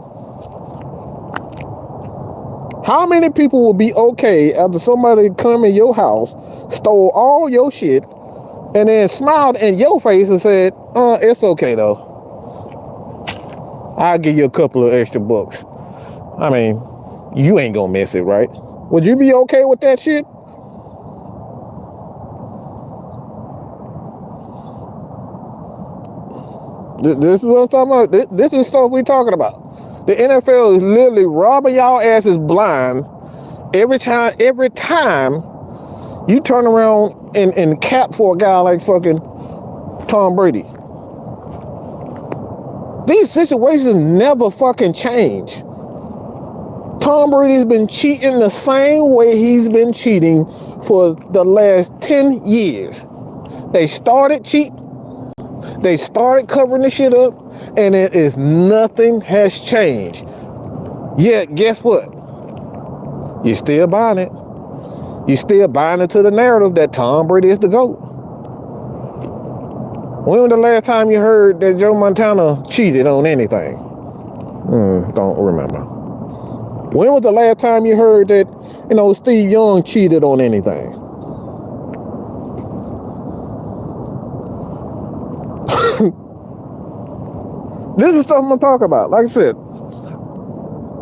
How many people will be okay after somebody come in your house, stole all your shit, and then smiled in your face and said, it's okay though. I'll give you a couple of extra bucks. I mean, you ain't gonna miss it, right? Would you be okay with that shit? This is what I'm talking about. This is stuff we talking about. The NFL is literally robbing y'all asses blind every time you turn around and cap for a guy like fucking Tom Brady. These situations never fucking change. Tom Brady's been cheating the same way he's been cheating for the last 10 years. They started cheating. They started covering the shit up, and it is nothing has changed. Yet, guess what? You're still buying it. You're still buying into the narrative that Tom Brady is the GOAT. When was the last time you heard that Joe Montana cheated on anything? Don't remember. When was the last time you heard that, Steve Young cheated on anything? This is stuff I'm talking about. Like I said,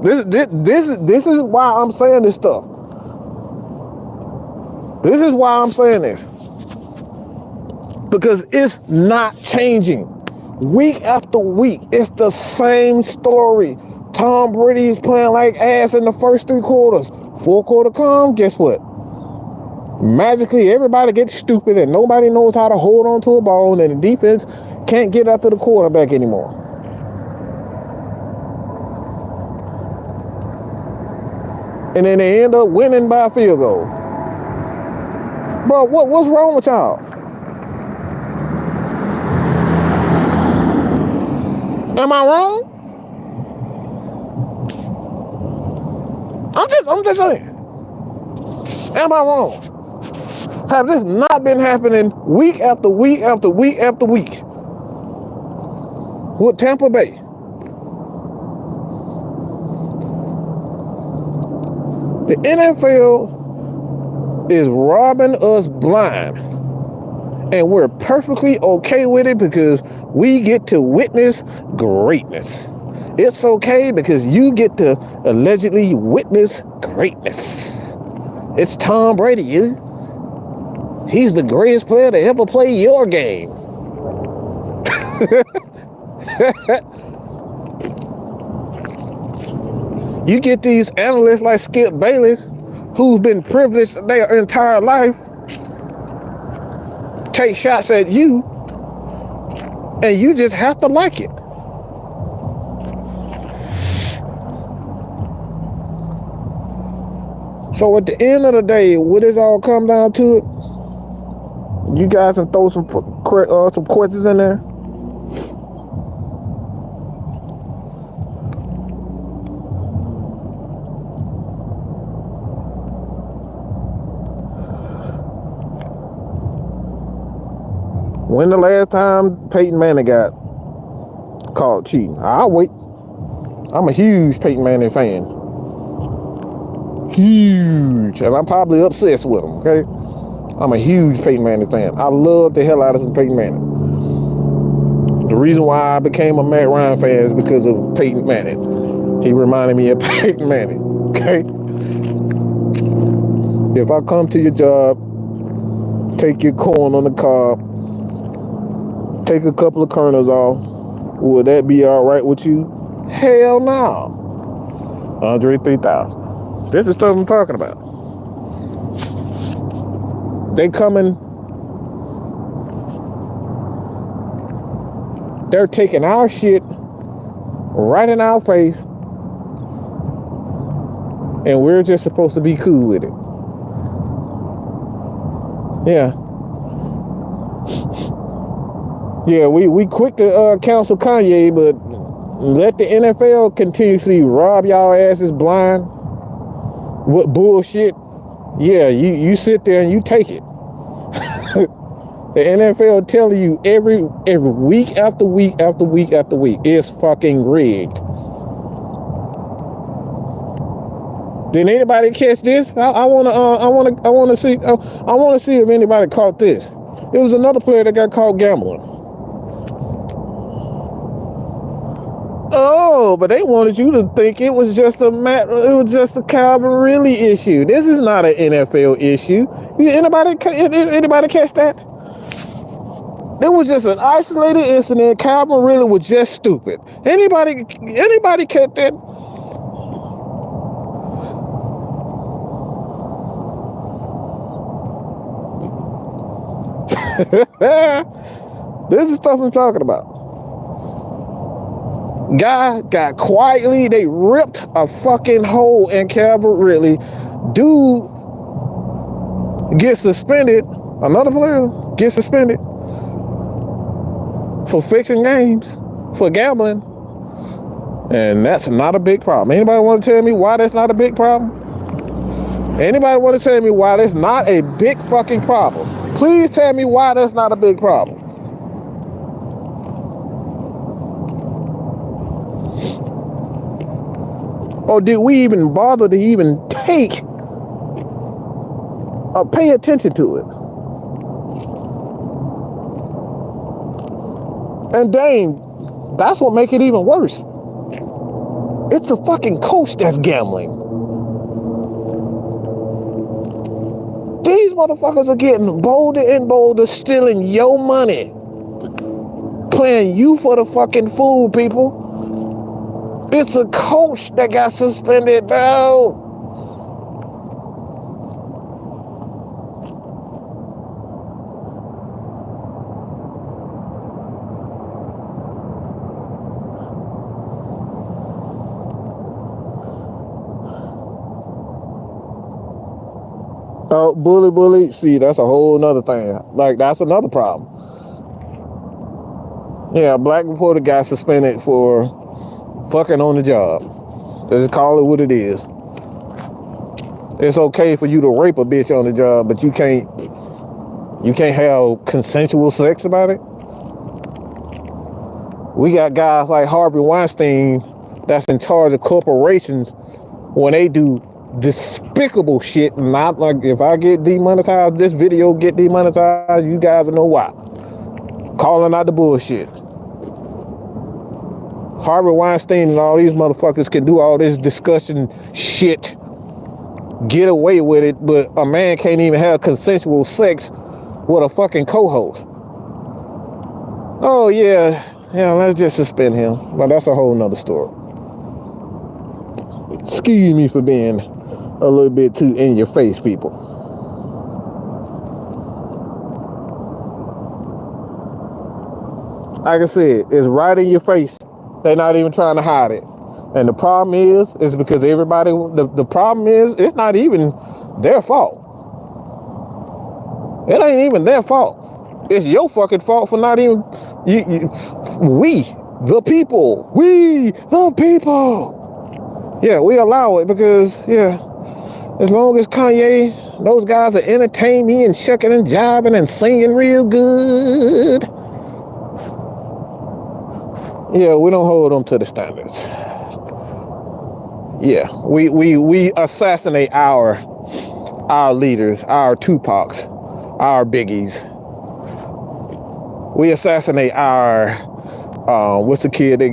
this is why I'm saying this stuff. This is why I'm saying this. Because it's not changing. Week after week, it's the same story. Tom Brady is playing like ass in the first 3 quarters. 4th quarter come, guess what? Magically, everybody gets stupid and nobody knows how to hold on to a ball, and the defense can't get after the quarterback anymore. And then they end up winning by a field goal. Bro, what's wrong with y'all? Am I wrong? I'm just saying. Am I wrong? Have this not been happening week after week after week after week with Tampa Bay? The NFL is robbing us blind, and we're perfectly okay with it because we get to witness greatness. It's okay because you get to allegedly witness greatness. It's Tom Brady. He's the greatest player to ever play your game. You get these analysts like Skip Bayless, who's been privileged their entire life, take shots at you, and you just have to like it. So at the end of the day, what does all come down to it? You guys can throw some questions in there. When the last time Peyton Manning got caught cheating? I'll wait. I'm a huge Peyton Manning fan. Huge. And I'm probably obsessed with him, okay? I'm a huge Peyton Manning fan. I love the hell out of some Peyton Manning. The reason why I became a Matt Ryan fan is because of Peyton Manning. He reminded me of Peyton Manning, okay? If I come to your job, take your corn on the cob, take a couple of kernels off. Would that be all right with you? Hell no. Andre 3000. This is stuff I'm talking about. They coming. They're taking our shit right in our face, and we're just supposed to be cool with it. Yeah. Yeah, we quick to counsel Kanye, but let the NFL continuously rob y'all asses blind. What bullshit? Yeah, you sit there and you take it. The NFL telling you every week after week after week after week it's fucking rigged. Did anybody catch this? I wanna see if anybody caught this. It was another player that got caught gambling. Oh, but they wanted you to think it was just a Calvin Ridley issue. This is not an NFL issue. Anybody catch that? It was just an isolated incident. Calvin Ridley was just stupid. Anybody catch that? This is stuff I'm talking about. Guy got quietly, they ripped a fucking hole in Calvin Ridley. Dude gets suspended. Another player gets suspended for fixing games, for gambling. And that's not a big problem. Anybody want to tell me why that's not a big problem? Anybody want to tell me why that's not a big fucking problem? Please tell me why that's not a big problem. Or did we even bother to even take or pay attention to it? And dang, that's what make it even worse. It's a fucking coach that's gambling. These motherfuckers are getting bolder and bolder, stealing your money. Playing you for the fucking fool, people. It's a coach that got suspended, bro. Oh, bully. See, that's a whole nother thing. Like, that's another problem. Yeah, black reporter got suspended for fucking on the job. Just call it what it is. It's okay for you to rape a bitch on the job, but you can't have consensual sex about it. We got guys like Harvey Weinstein that's in charge of corporations when they do despicable shit. Not like, if I get demonetized, this video get demonetized, you guys will know why. Calling out the bullshit. Harvey Weinstein and all these motherfuckers can do all this discussion shit, get away with it, but a man can't even have consensual sex with a fucking co-host. Oh yeah, let's just suspend him. But that's a whole nother story. Excuse me for being a little bit too in your face, people. Like I said, it's right in your face. They're not even trying to hide it. And the problem is because everybody, the problem is, it's not even their fault. It ain't even their fault. It's your fucking fault for not even, we, the people. Yeah, we allow it because, yeah, as long as Kanye, those guys are entertaining me and shucking and jiving and singing real good. Yeah, we don't hold them to the standards. Yeah, we assassinate our leaders, our Tupacs, our Biggies. We assassinate our what's the kid that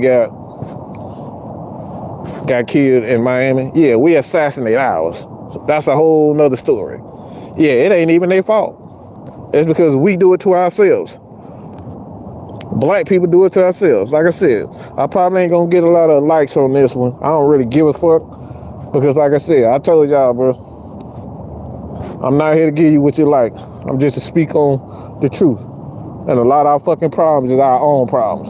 got killed in Miami? Yeah, we assassinate ours. So that's a whole nother story. Yeah, it ain't even their fault. It's because we do it to ourselves. Black people do it to ourselves. Like I said, I probably ain't gonna get a lot of likes on this one. I don't really give a fuck because, like I said, I told y'all, bro, I'm not here to give you what you like. I'm just to speak on the truth. And a lot of our fucking problems is our own problems.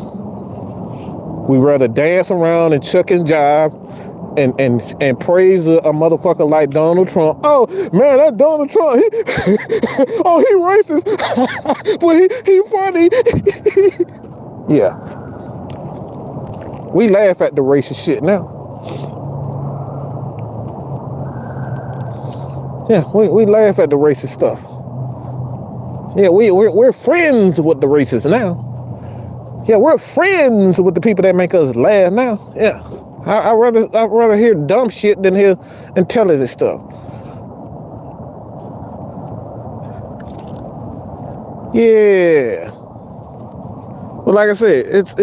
We rather dance around and chuck and jive and praise a motherfucker like Donald Trump. Oh man, that Donald Trump, oh, he racist, but he funny. Yeah, we laugh at the racist shit now. Yeah, we laugh at the racist stuff. Yeah, we're friends with the racists now. Yeah, we're friends with the people that make us laugh now. Yeah. I'd rather hear dumb shit than hear intelligent stuff. Yeah. Well, like I said, it's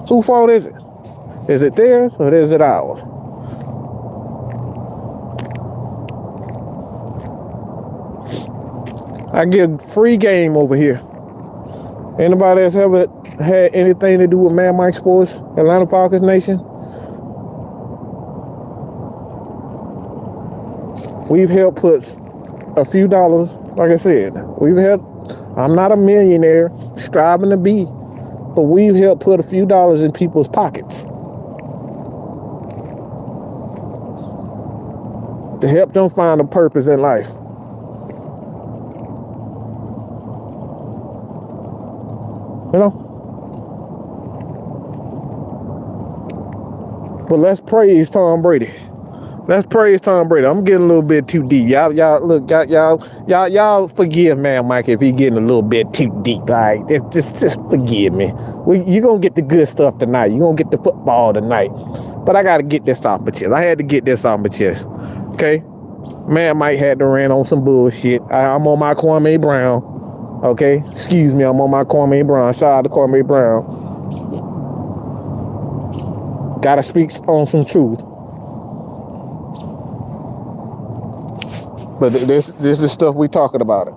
whose fault is it? Is it theirs or is it ours? I give free game over here. Anybody that's ever had anything to do with Mad Mike Sports, Atlanta Falcons Nation? We've helped put a few dollars, like I said, I'm not a millionaire, striving to be, but we've helped put a few dollars in people's pockets to help them find a purpose in life. You know? But let's praise Tom Brady. Let's praise Tom Brady. I'm getting a little bit too deep. Y'all forgive man Mike if he getting a little bit too deep. Like, just forgive me. You gonna get the good stuff tonight. You gonna get the football tonight. But I gotta get this off my chest. I had to get this off my chest. Okay? Man Mike had to rant on some bullshit. I'm on my Kwame Brown. Okay? Excuse me, I'm on my Kwame Brown. Shout out to Kwame Brown. Gotta speak on some truth. But this is stuff we talking about it.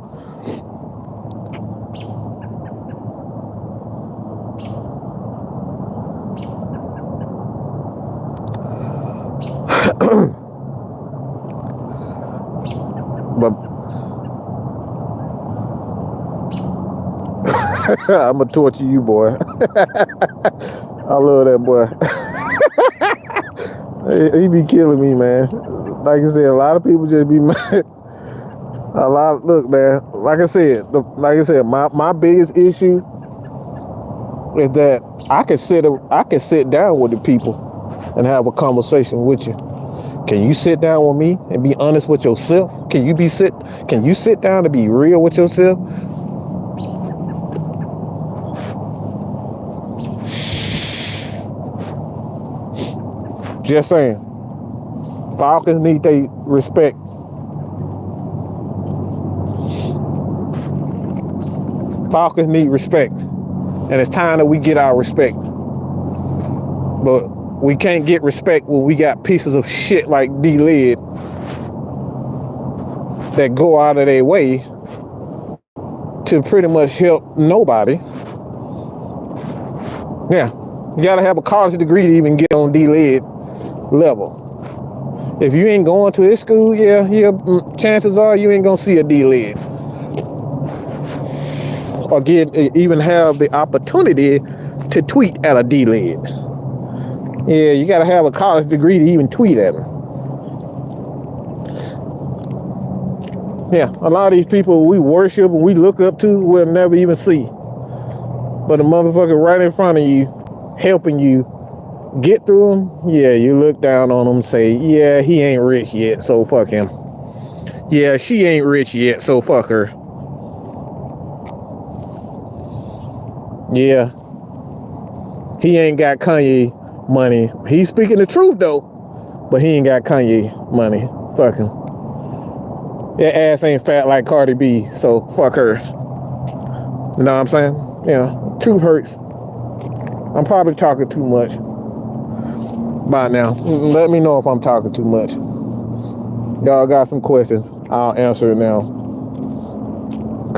But I'm gonna torture you, boy. I love that boy. He be killing me, man. Like I said, a lot of people just be mad. Look, man. Like I said, my biggest issue is that I can sit down with the people and have a conversation with you. Can you sit down with me and be honest with yourself? Can you sit down and be real with yourself? Just saying. Falcons need their respect. Falcons need respect. And it's time that we get our respect. But we can't get respect when we got pieces of shit like D-Lid that go out of their way to pretty much help nobody. Yeah, you gotta have a college degree to even get on D-Lid level. If you ain't going to this school, yeah, chances are you ain't gonna see a D-Lid. Or even have the opportunity to tweet at a D-Lid. Yeah, you gotta have a college degree to even tweet at them. Yeah, a lot of these people we worship and we look up to, we'll never even see. But the motherfucker right in front of you, helping you get through them, yeah, you look down on them and say, yeah, he ain't rich yet, so fuck him. Yeah, she ain't rich yet, so fuck her. Yeah, he ain't got Kanye money. He's speaking the truth though, but he ain't got Kanye money. Fuck him. That ass ain't fat like Cardi B, so fuck her. You know what I'm saying? Yeah, truth hurts. I'm probably talking too much by now. Let me know if I'm talking too much. Y'all got some questions, I'll answer it now.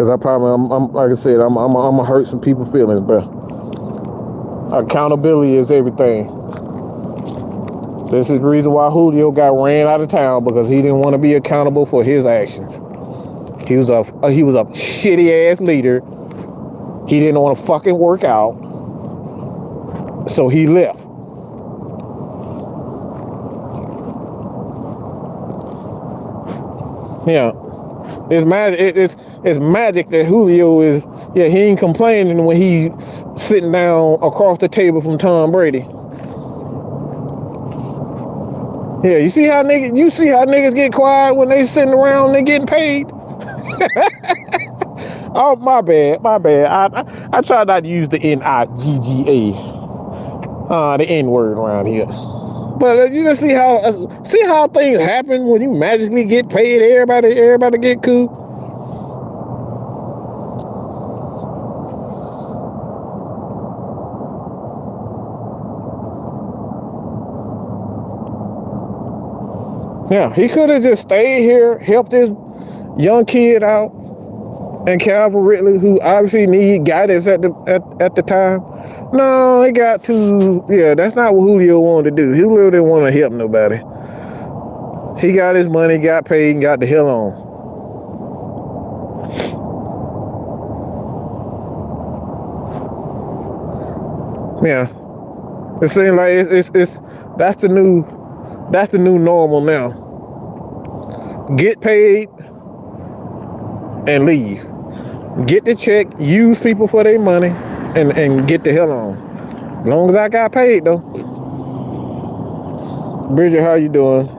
Cause I probably, I'm like I said, I'm gonna hurt some people's feelings, bro. Accountability is everything. This is the reason why Julio got ran out of town, because he didn't want to be accountable for his actions. He was a shitty ass leader. He didn't want to fucking work out, so he left. Yeah, it's magic. It's magic that Julio is. Yeah, he ain't complaining when he sitting down across the table from Tom Brady. Yeah, you see how niggas get quiet when they sitting around and they getting paid. Oh, my bad. I try not to use the Nigga, the N word around here. But you just see how things happen when you magically get paid. Everybody get cool. Yeah, he could have just stayed here, helped this young kid out, and Calvin Ridley, who obviously need guidance at the time. No, he got to. Yeah, that's not what Julio wanted to do. Julio didn't want to help nobody. He got his money, got paid, and got the hell on. Yeah, it seems like it's that's the new normal now. Get paid and leave. Get the check, use people for their money, and get the hell on. As long as I got paid, though. Bridget, how you doing?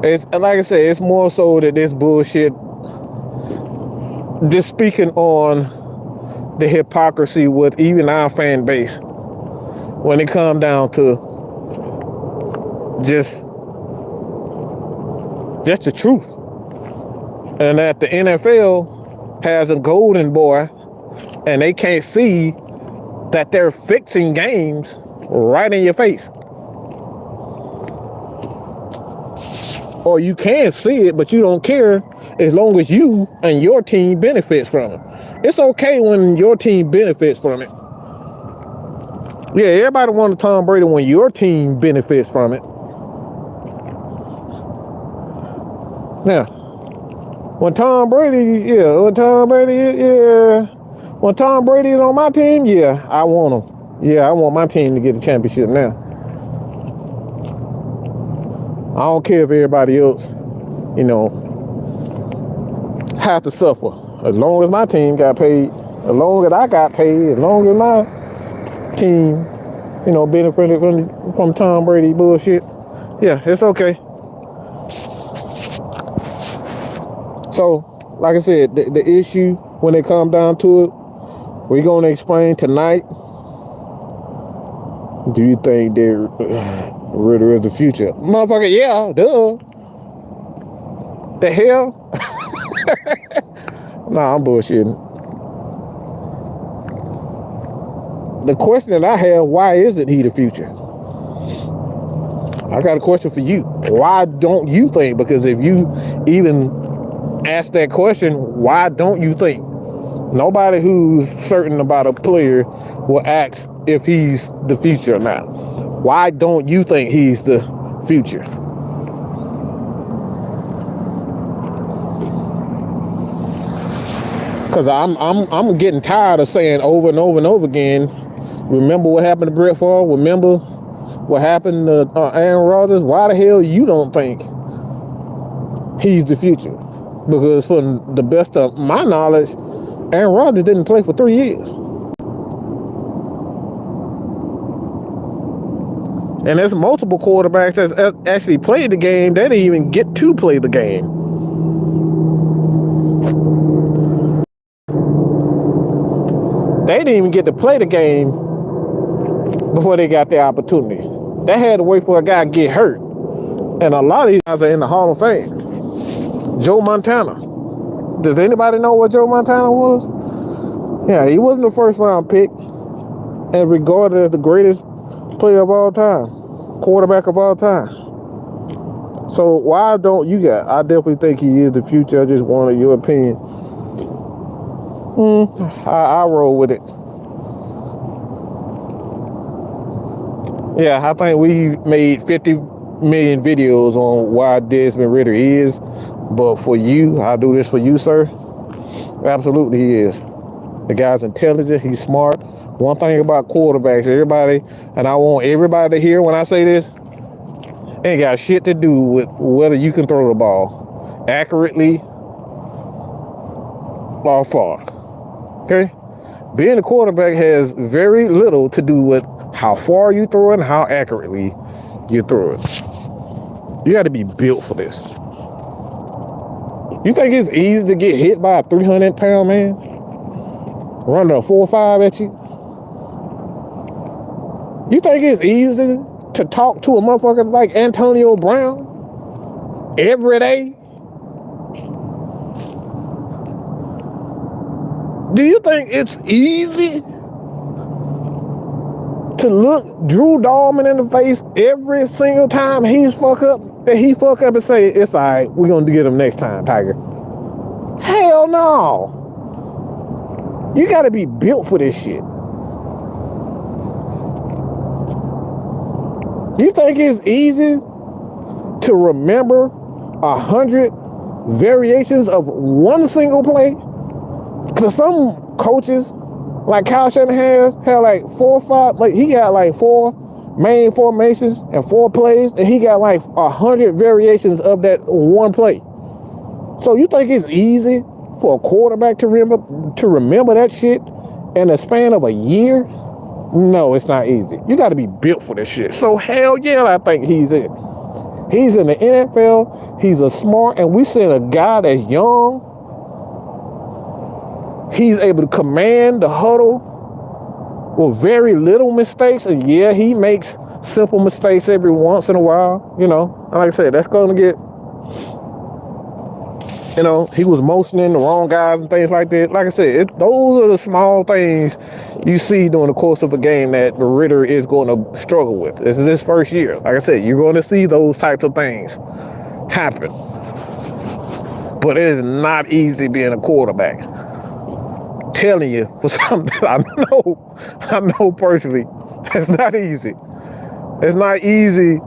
It's like I said, it's more so that this bullshit, just speaking on the hypocrisy with even our fan base when it comes down to just the truth. And that the NFL has a golden boy and they can't see that they're fixing games right in your face. Or you can see it, but you don't care as long as you and your team benefits from it. It's okay when your team benefits from it. Yeah, everybody wanted Tom Brady when your team benefits from it. Yeah. When Tom Brady is on my team, yeah, I want him. Yeah, I want my team to get the championship now. I don't care if everybody else, have to suffer. As long as my team got paid, as long as I got paid, as long as my team, benefited from Tom Brady bullshit, yeah, it's okay. So, like I said, the issue, when it comes down to it, we're going to explain tonight. Do you think that Ritter is the future? Motherfucker, yeah, duh. The hell? Nah, I'm bullshitting. The question that I have, why isn't he the future? I got a question for you. Why don't you think? Because if you even ask that question, why don't you think? Nobody who's certain about a player will ask if he's the future or not. Why don't you think he's the future? Because I'm getting tired of saying over and over and over again, remember what happened to Brett Favre? Remember what happened to Aaron Rodgers? Why the hell you don't think he's the future? Because from the best of my knowledge, Aaron Rodgers didn't play for 3 years. And there's multiple quarterbacks that actually played the game. They didn't even get to play the game. They didn't even get to play the game before they got the opportunity. They had to wait for a guy to get hurt. And a lot of these guys are in the Hall of Fame. Joe Montana. Does anybody know what Joe Montana was? Yeah, he wasn't the first round pick and regarded as the greatest player of all time, quarterback of all time. So why don't you guys? I definitely think he is the future. I just wanted your opinion I roll with it. Yeah, I think we made 50 million videos on why Desmond Ridder is, but for you, I'll do this for you, sir. Absolutely, he is. The guy's intelligent. He's smart. One thing about quarterbacks, everybody, and I want everybody to hear when I say this, ain't got shit to do with whether you can throw the ball accurately or far. Okay? Being a quarterback has very little to do with how far you throw it and how accurately you throw it. You got to be built for this. You think it's easy to get hit by a 300-pound man? Running a 4.5 at you? You think it's easy to talk to a motherfucker like Antonio Brown every day? Do you think it's easy to look Drew Dahlman in the face every single time he fuck up and say, it's all right, we're going to get him next time, Tiger? Hell no. You got to be built for this shit. You think it's easy to remember 100 variations of one single play? Because some coaches, like Kyle Shanahan, had like 4 or 5, like he got like 4 main formations and 4 plays, and he got like 100 variations of that one play. So you think it's easy for a quarterback to remember that shit in the span of a year? No, it's not easy. You got to be built for this shit. So hell yeah, I think he's it. He's in the NFL. He's a smart, and we send a guy that's young. He's able to command the huddle with very little mistakes. And yeah, he makes simple mistakes every once in a while, you know. And like I said, that's going to get, you know, he was motioning the wrong guys and things like that. Like I said, those are the small things you see during the course of a game that the Ridder is going to struggle with. This is his first year. Like I said, you're going to see those types of things happen. But it is not easy being a quarterback. Telling you for something that I know personally, it's not easy. It's not easy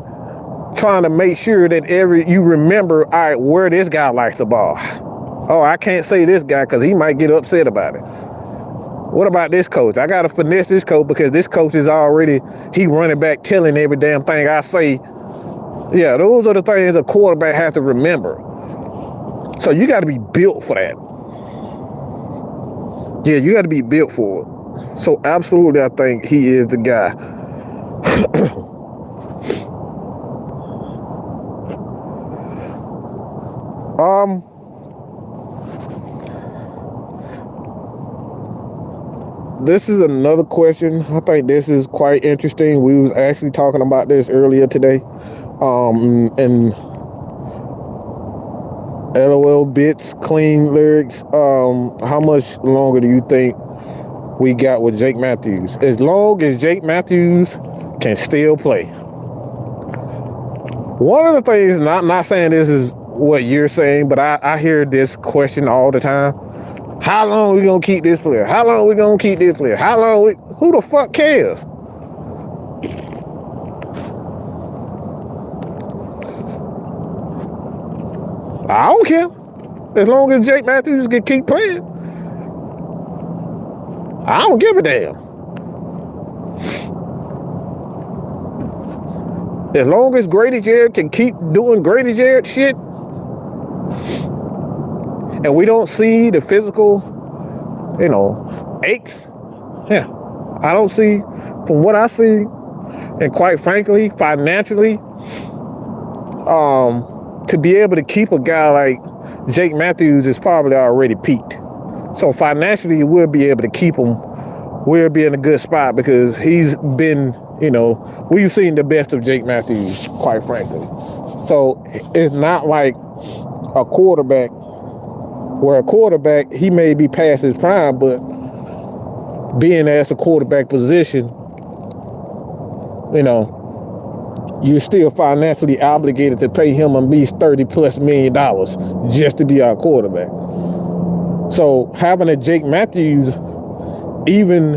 trying to make sure that you remember, all right, where this guy likes the ball. Oh, I can't say this guy because he might get upset about it. What about this coach? I got to finesse this coach because this coach is already, he running back telling every damn thing I say. Yeah, those are the things a quarterback has to remember. So you got to be built for that. Yeah, you got to be built for it. So absolutely, I think he is the guy. This is another question. I think this is quite interesting. We was actually talking about this earlier today. And LOL bits, clean lyrics. How much longer do you think we got with Jake Matthews? As long as Jake Matthews can still play. One of the things, not saying this is what you're saying, but I hear this question all the time. How long are we gonna keep this player? How long are we gonna keep this player? Who the fuck cares? I don't care. As long as Jake Matthews can keep playing, I don't give a damn. As long as Grady Jarrett can keep doing Grady Jarrett shit, and we don't see the physical, aches. Yeah, I don't see, from what I see, and quite frankly, financially, to be able to keep a guy like Jake Matthews is probably already peaked. So financially, we'll be able to keep him. We'll be in a good spot because he's been, we've seen the best of Jake Matthews, quite frankly. So it's not like a quarterback, where a quarterback, he may be past his prime, but being as a quarterback position, you're still financially obligated to pay him at least $30+ million just to be our quarterback. So having a Jake Matthews, even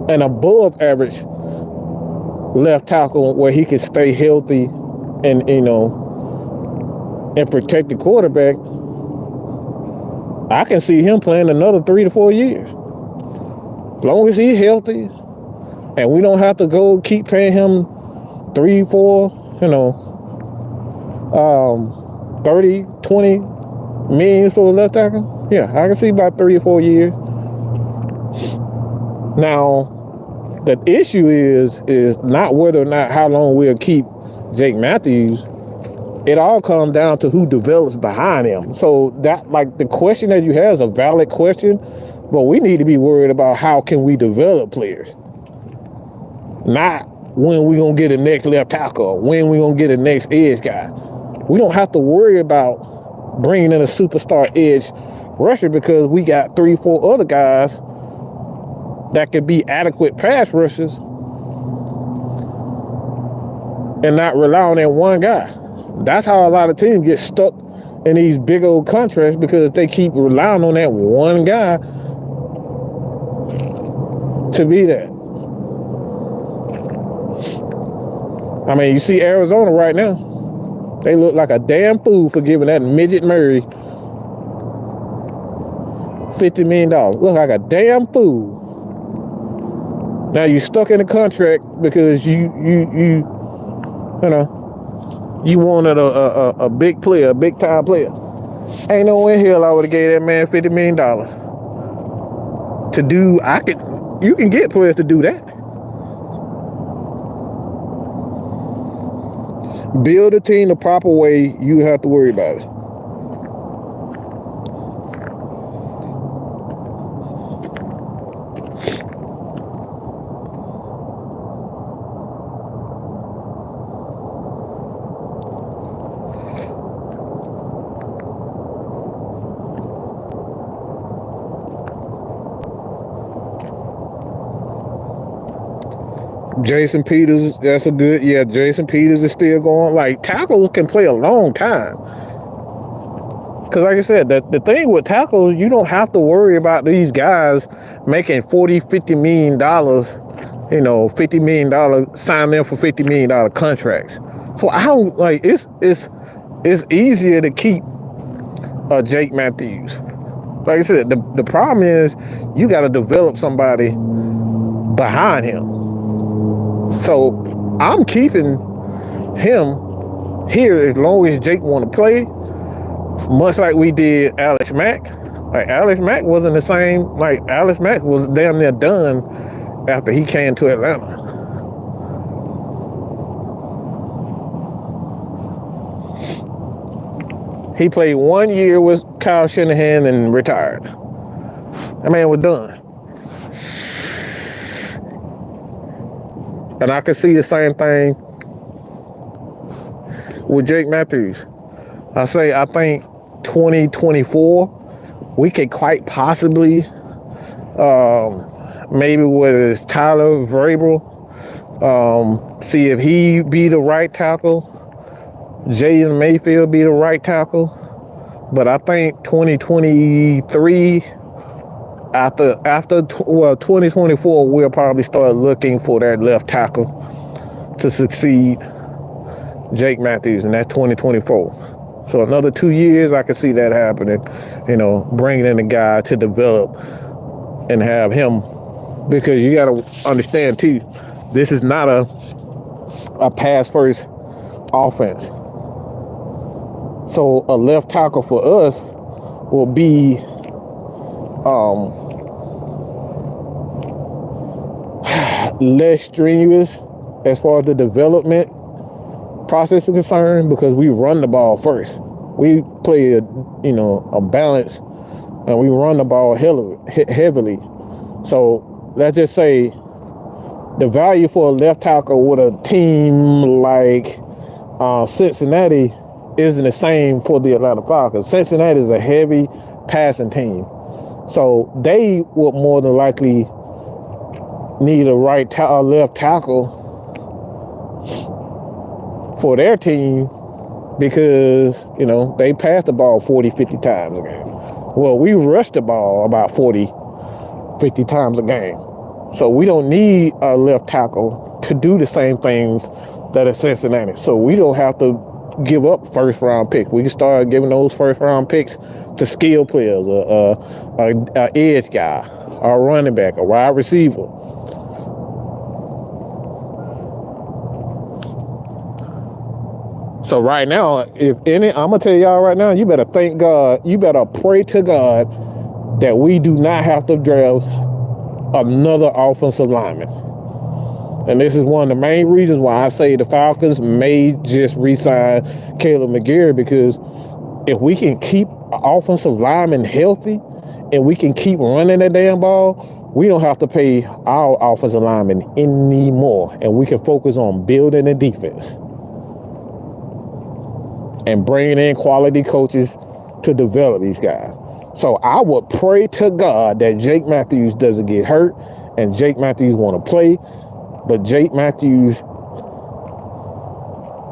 an above average left tackle where he can stay healthy and, and protect the quarterback, I can see him playing another 3 to 4 years. As long as he's healthy and we don't have to go keep paying him 3, 4, 30, 20 million for a left tackle. Yeah, I can see about 3 or 4 years. Now, the issue is not whether or not how long we'll keep Jake Matthews. It all comes down to who develops behind him. So that, like, the question that you have is a valid question, but we need to be worried about how can we develop players, not when we gonna get a next left tackle, or when we gonna get a next edge guy. We don't have to worry about bringing in a superstar edge rusher because we got 3, 4 other guys that could be adequate pass rushers and not rely on that one guy. That's how a lot of teams get stuck in these big old contracts, because they keep relying on that one guy to be that. I mean, you see Arizona right now. They look like a damn fool for giving that midget Murray $50 million. Look like a damn fool. Now you stuck in a contract because you wanted a big player, a big time player. Ain't no way in hell I would have gave that man $50 million to do. You can get players to do that. Build a team the proper way. You have to worry about it. Jason Peters, that's a good, Jason Peters is still going. Like, tackles can play a long time. Because like I said, the thing with tackles, you don't have to worry about these guys making $40-50 million, $50 million, sign them for $50 million contracts. So I don't, like, it's easier to keep Jake Matthews. Like I said, the problem is you got to develop somebody behind him. So I'm keeping him here as long as Jake want to play, much like we did Alex Mack. Like, Alex Mack wasn't the same. Like, Alex Mack was damn near done after he came to Atlanta. He played 1 year with Kyle Shanahan and retired. That man was done. And I can see the same thing with Jake Matthews. I think 2024, we could quite possibly, maybe with Tyler Vrabel, see if he be the right tackle, Jaden Mayfield be the right tackle. But I think 2023, after 2024, we'll probably start looking for that left tackle to succeed Jake Matthews, and that's 2024. So another 2 years, I can see that happening, bringing in a guy to develop and have him, because you got to understand too, this is not a pass first offense. So a left tackle for us will be less strenuous as far as the development process is concerned, because we run the ball first. We play a balance, and we run the ball heavily. So let's just say the value for a left tackle with a team like Cincinnati isn't the same for the Atlanta Falcons. Cincinnati is a heavy passing team. So they would more than likely need a left tackle for their team, because, they pass the ball 40, 50 times a game. Well, we rush the ball about 40, 50 times a game. So we don't need a left tackle to do the same things that at Cincinnati. So we don't have to give up first round picks. We can start giving those first round picks to skill players, a edge guy, a running back, a wide receiver. So right now, if any, I'm gonna tell y'all right now, you better thank God, you better pray to God that we do not have to draft another offensive lineman. And this is one of the main reasons why I say the Falcons may just re-sign Caleb McGarry, because if we can keep offensive linemen healthy and we can keep running the damn ball, we don't have to pay our offensive linemen anymore, and we can focus on building the defense and bringing in quality coaches to develop these guys. So I would pray to God that Jake Matthews doesn't get hurt and Jake Matthews want to play, but Jake Matthews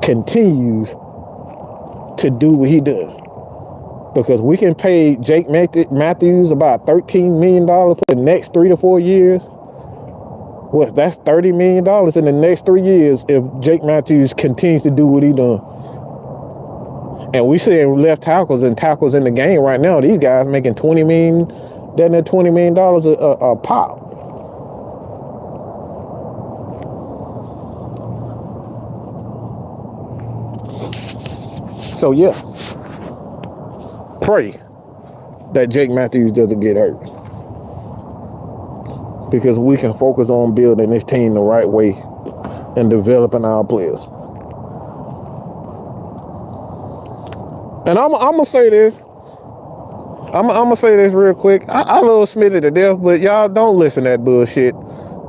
continues to do what he does. Because we can pay Jake Matthews about $13 million for the next 3 to 4 years. Well, that's $30 million in the next 3 years if Jake Matthews continues to do what he doing. And we see left tackles and tackles in the game right now. These guys making $20 million, then they're $20 million a pop. So yeah, pray that Jake Matthews doesn't get hurt, because we can focus on building this team the right way and developing our players. And I'm gonna say this. I'm gonna say this real quick. I love Smithy to death, but y'all don't listen to that bullshit.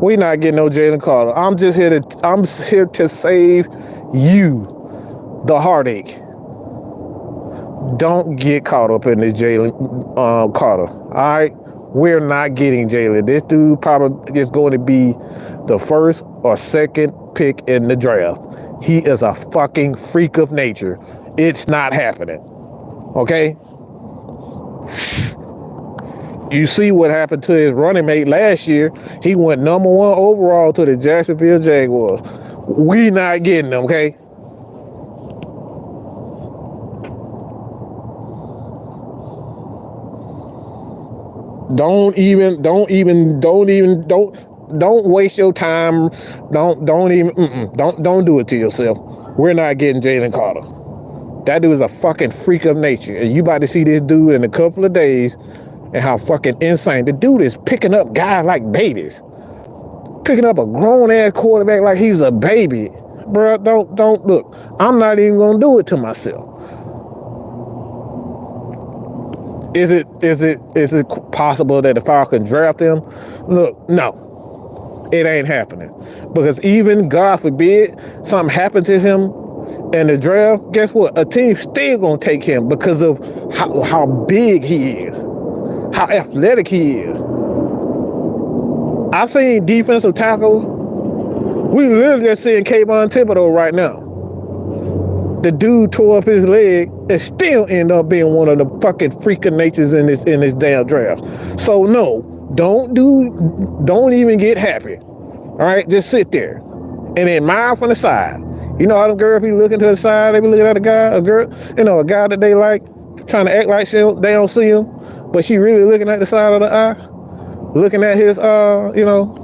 We not getting no Jalen Carter. I'm here to save you the heartache. Don't get caught up in this Jalen Carter. All right, we're not getting Jalen. This dude probably is going to be the first or second pick in the draft. He is a fucking freak of nature. It's not happening. Okay? You see what happened to his running mate last year. He went number 1 overall to the Jacksonville Jaguars. We not getting him, okay? Don't waste your time. Don't do it to yourself. We're not getting Jalen Carter. That dude is a fucking freak of nature. And you about to see this dude in a couple of days and how fucking insane. The dude is picking up guys like babies. Picking up a grown-ass quarterback like he's a baby. Bro, don't look. I'm not even going to do it to myself. Is it possible that the Falcons draft him? Look, no. It ain't happening. Because even, God forbid, something happened to him in the draft, guess what? A team still gonna take him because of how big he is, how athletic he is. I've seen defensive tackles. We literally just seeing Kayvon Thibodeau right now. The dude tore up his leg and still end up being one of the fucking freak of natures in this damn draft. So no, don't even get happy. All right, just sit there and admire from the side. You know how them girls be looking to the side, they be looking at a guy that they like, trying to act like they don't see him, but she really looking at the side of the eye, looking at his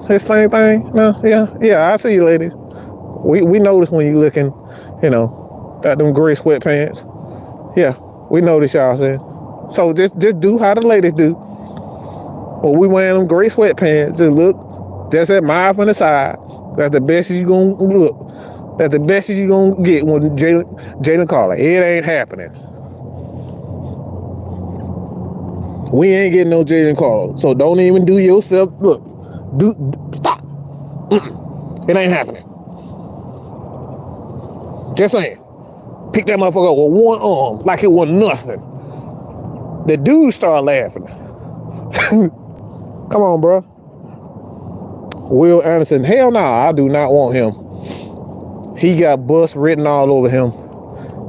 his thing. No, yeah, I see you ladies. We notice when you looking, at them gray sweatpants. Yeah, we notice y'all saying. So just do how the ladies do. Well, we wearing them gray sweatpants, just admire from the side. That's the best you gonna look. That's the best you gonna get when Jalen Carter. It ain't happening. We ain't getting no Jalen Carter. So don't even do yourself. Look, stop. It ain't happening. Just saying. Pick that motherfucker up with one arm like it was nothing. The dude started laughing. Come on, bro. Will Anderson, hell nah, I do not want him. He got bust written all over him.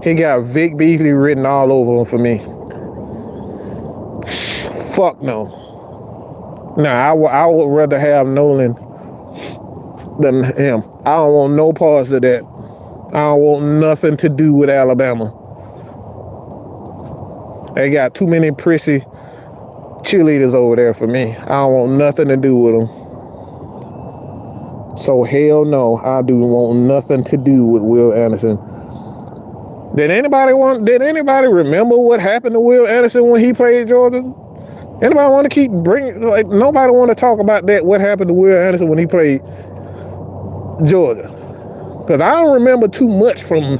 He got Vic Beasley written all over him for me. Fuck no. Nah, I would rather have Nolan than him. I don't want no parts of that. I don't want nothing to do with Alabama. They got too many prissy cheerleaders over there for me. I don't want nothing to do with them. So hell no, I do want nothing to do with Will Anderson. Did anybody remember what happened to Will Anderson when he played Georgia? Anybody want to keep bringing, like, nobody want to talk about that, what happened to Will Anderson when he played Georgia? Because I don't remember too much from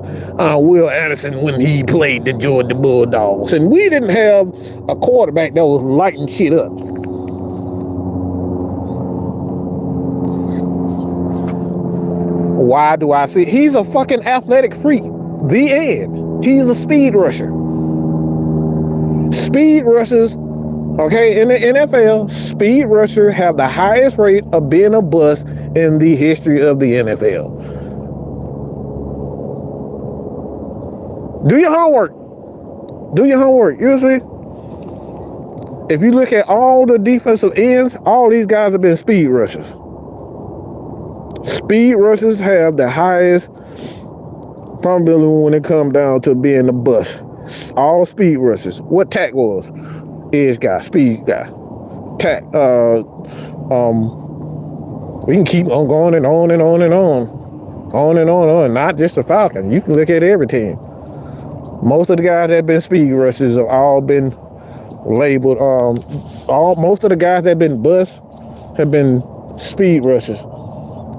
Will Anderson when he played the Georgia Bulldogs. And we didn't have a quarterback that was lighting shit up. Why do I see? He's a fucking athletic freak. The end. He's a speed rusher. Speed rushers, okay, in the NFL, speed rushers have the highest rate of being a bust in the history of the NFL. Do your homework. Do your homework. You'll see. If you look at all the defensive ends, all these guys have been speed rushers. Speed rushers have the highest probability when it comes down to being a bust. All speed rushers. What Tack was? Edge guy, speed guy. Tack. We can keep on going and on and on and on. On and on and on. Not just the Falcons. You can look at every team. Most of the guys that have been speed rushers have all been labeled. Most of the guys that have been bust have been speed rushers.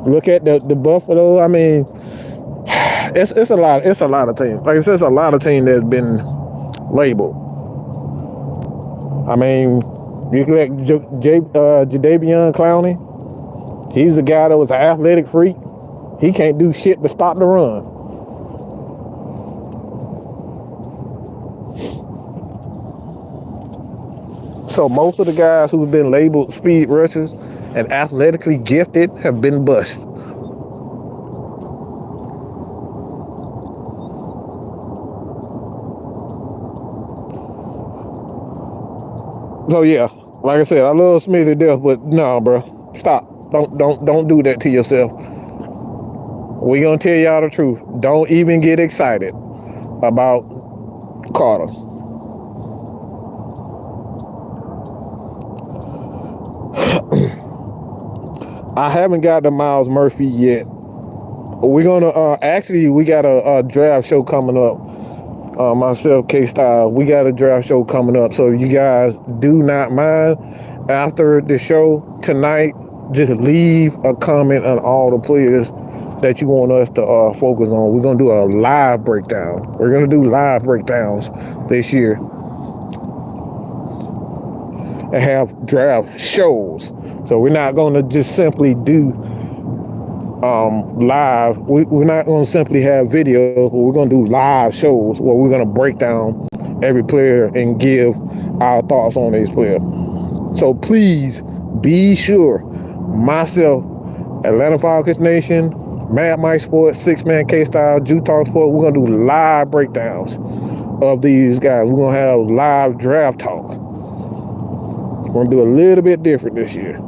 Look at the Buffalo. I mean, it's a lot. It's a lot of teams. Like I said, it's a lot of teams that's been labeled. I mean, you can let Jadeveon Clowney. He's a guy that was an athletic freak. He can't do shit but stop the run. So most of the guys who've been labeled speed rushers and athletically gifted have been bust. So yeah, like I said, I love Smith to death, but no, bro, stop. Don't do that to yourself. We gonna tell y'all the truth. Don't even get excited about Carter. I haven't got to Miles Murphy yet. We're gonna actually we got a draft show coming up. Myself, K-Style, we got a draft show coming up. So you guys do not mind after the show tonight, just leave a comment on all the players that you want us to focus on. We're gonna do a live breakdown. We're gonna do live breakdowns this year and have draft shows. So we're not gonna just simply do live. We're not gonna simply have video, but we're gonna do live shows where we're gonna break down every player and give our thoughts on these players. So please be sure, myself, Atlanta Falcons Nation, Mad Mike Sports, Six Man K-Style, Jew Talk Sport, we're gonna do live breakdowns of these guys. We're gonna have live draft talk. We're gonna do a little bit different this year.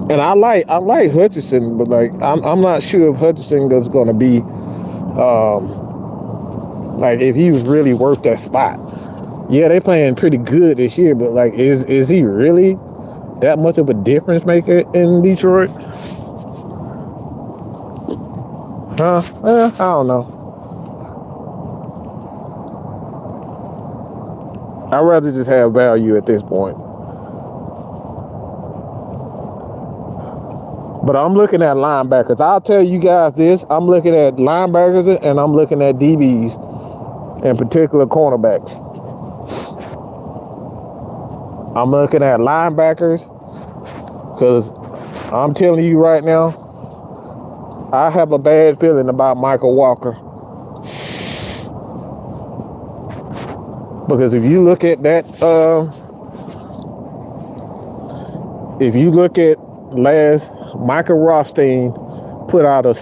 And I like Hutchinson, but like I'm not sure if Hutchinson is going to be like if he was really worth that spot. Yeah, they playing pretty good this year, but like is he really that much of a difference maker in Detroit? I don't know. I'd rather just have value at this point. But I'm looking at linebackers. I'll tell you guys this. I'm looking at linebackers and I'm looking at DBs, in particular cornerbacks. I'm looking at linebackers because I'm telling you right now, I have a bad feeling about Michael Walker. Because if you look at that, if you look at Michael Rothstein put out a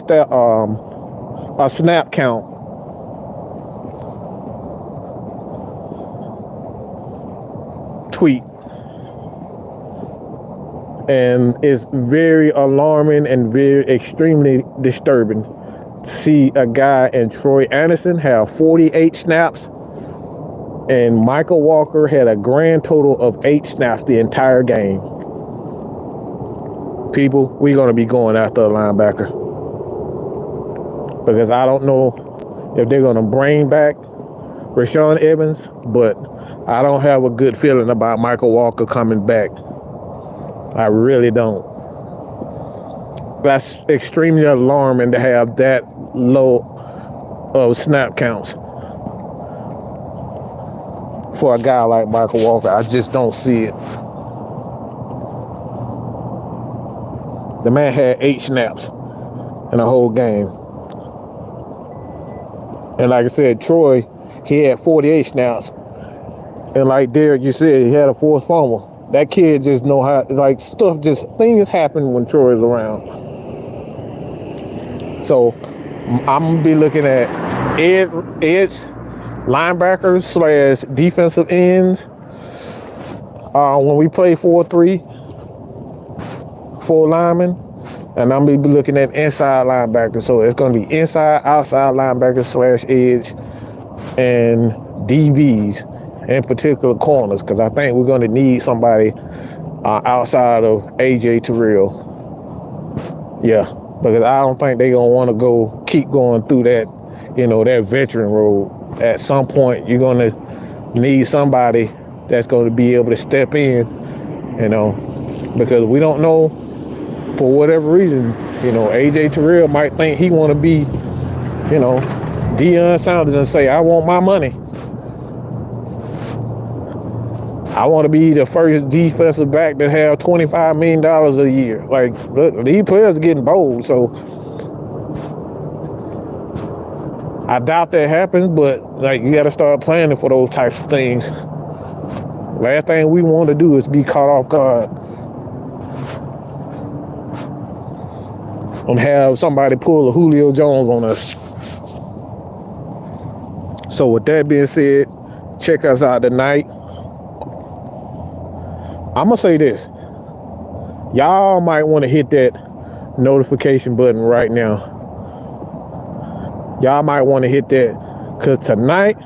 snap count tweet, and it's very alarming and very extremely disturbing to see a guy in Troy Anderson have 48 snaps, and Michael Walker had a grand total of 8 snaps the entire game. People, we're going to be going after a linebacker, because I don't know if they're going to bring back Rashawn Evans, but I don't have a good feeling about Michael Walker coming back. I really don't. That's extremely alarming to have that low of snap counts for a guy like Michael Walker. I just don't see it. The man had 8 snaps in the whole game. And like I said, Troy, he had 48 snaps. And like Derek, you said, he had a 4th fumble. That kid just know how, like, things happen when Troy is around. So I'm going to be looking at edge linebackers / defensive ends. When we play 4-3, 4 linemen, and I'm going to be looking at inside linebackers. So it's going to be inside, outside linebackers / edge, and DBs, in particular corners, because I think we're going to need somebody outside of AJ Terrell. Yeah, because I don't think they're going to want to keep going through that, that veteran road. At some point, you're going to need somebody that's going to be able to step in, because we don't know, for whatever reason, AJ Terrell might think he want to be, Deion Sanders and say, I want my money. I want to be the first defensive back that have $25 million a year. Like, look, these players are getting bold, so I doubt that happens, but, like, you got to start planning for those types of things. Last thing we want to do is be caught off guard and have somebody pull a Julio Jones on us. So with that being said, check us out tonight. I'm going to say this. Y'all might want to hit that notification button right now. Y'all might want to hit that, because tonight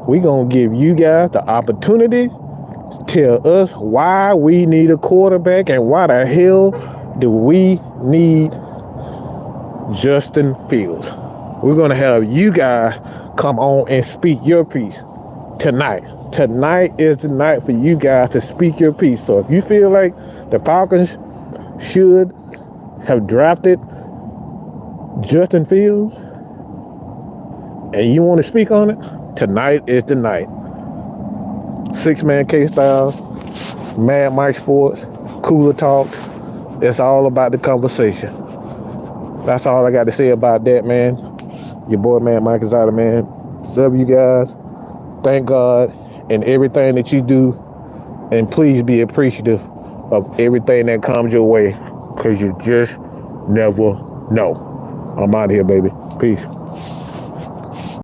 we're going to give you guys the opportunity to tell us why we need a quarterback and why the hell do we need Justin Fields. We're going to have you guys come on and speak your piece tonight. Tonight is the night for you guys to speak your piece. So if you feel like the Falcons should have drafted Justin Fields and you want to speak on it, tonight is the night. 6-Man K-Styles, Mad Mike Sports, Cooler Talks. It's all about the conversation. That's all I got to say about that, man. Your boy, Mad Mike, is out of, man. Love you guys. Thank God and everything that you do, and please be appreciative of everything that comes your way, because you just never know. I'm out of here, baby. Peace.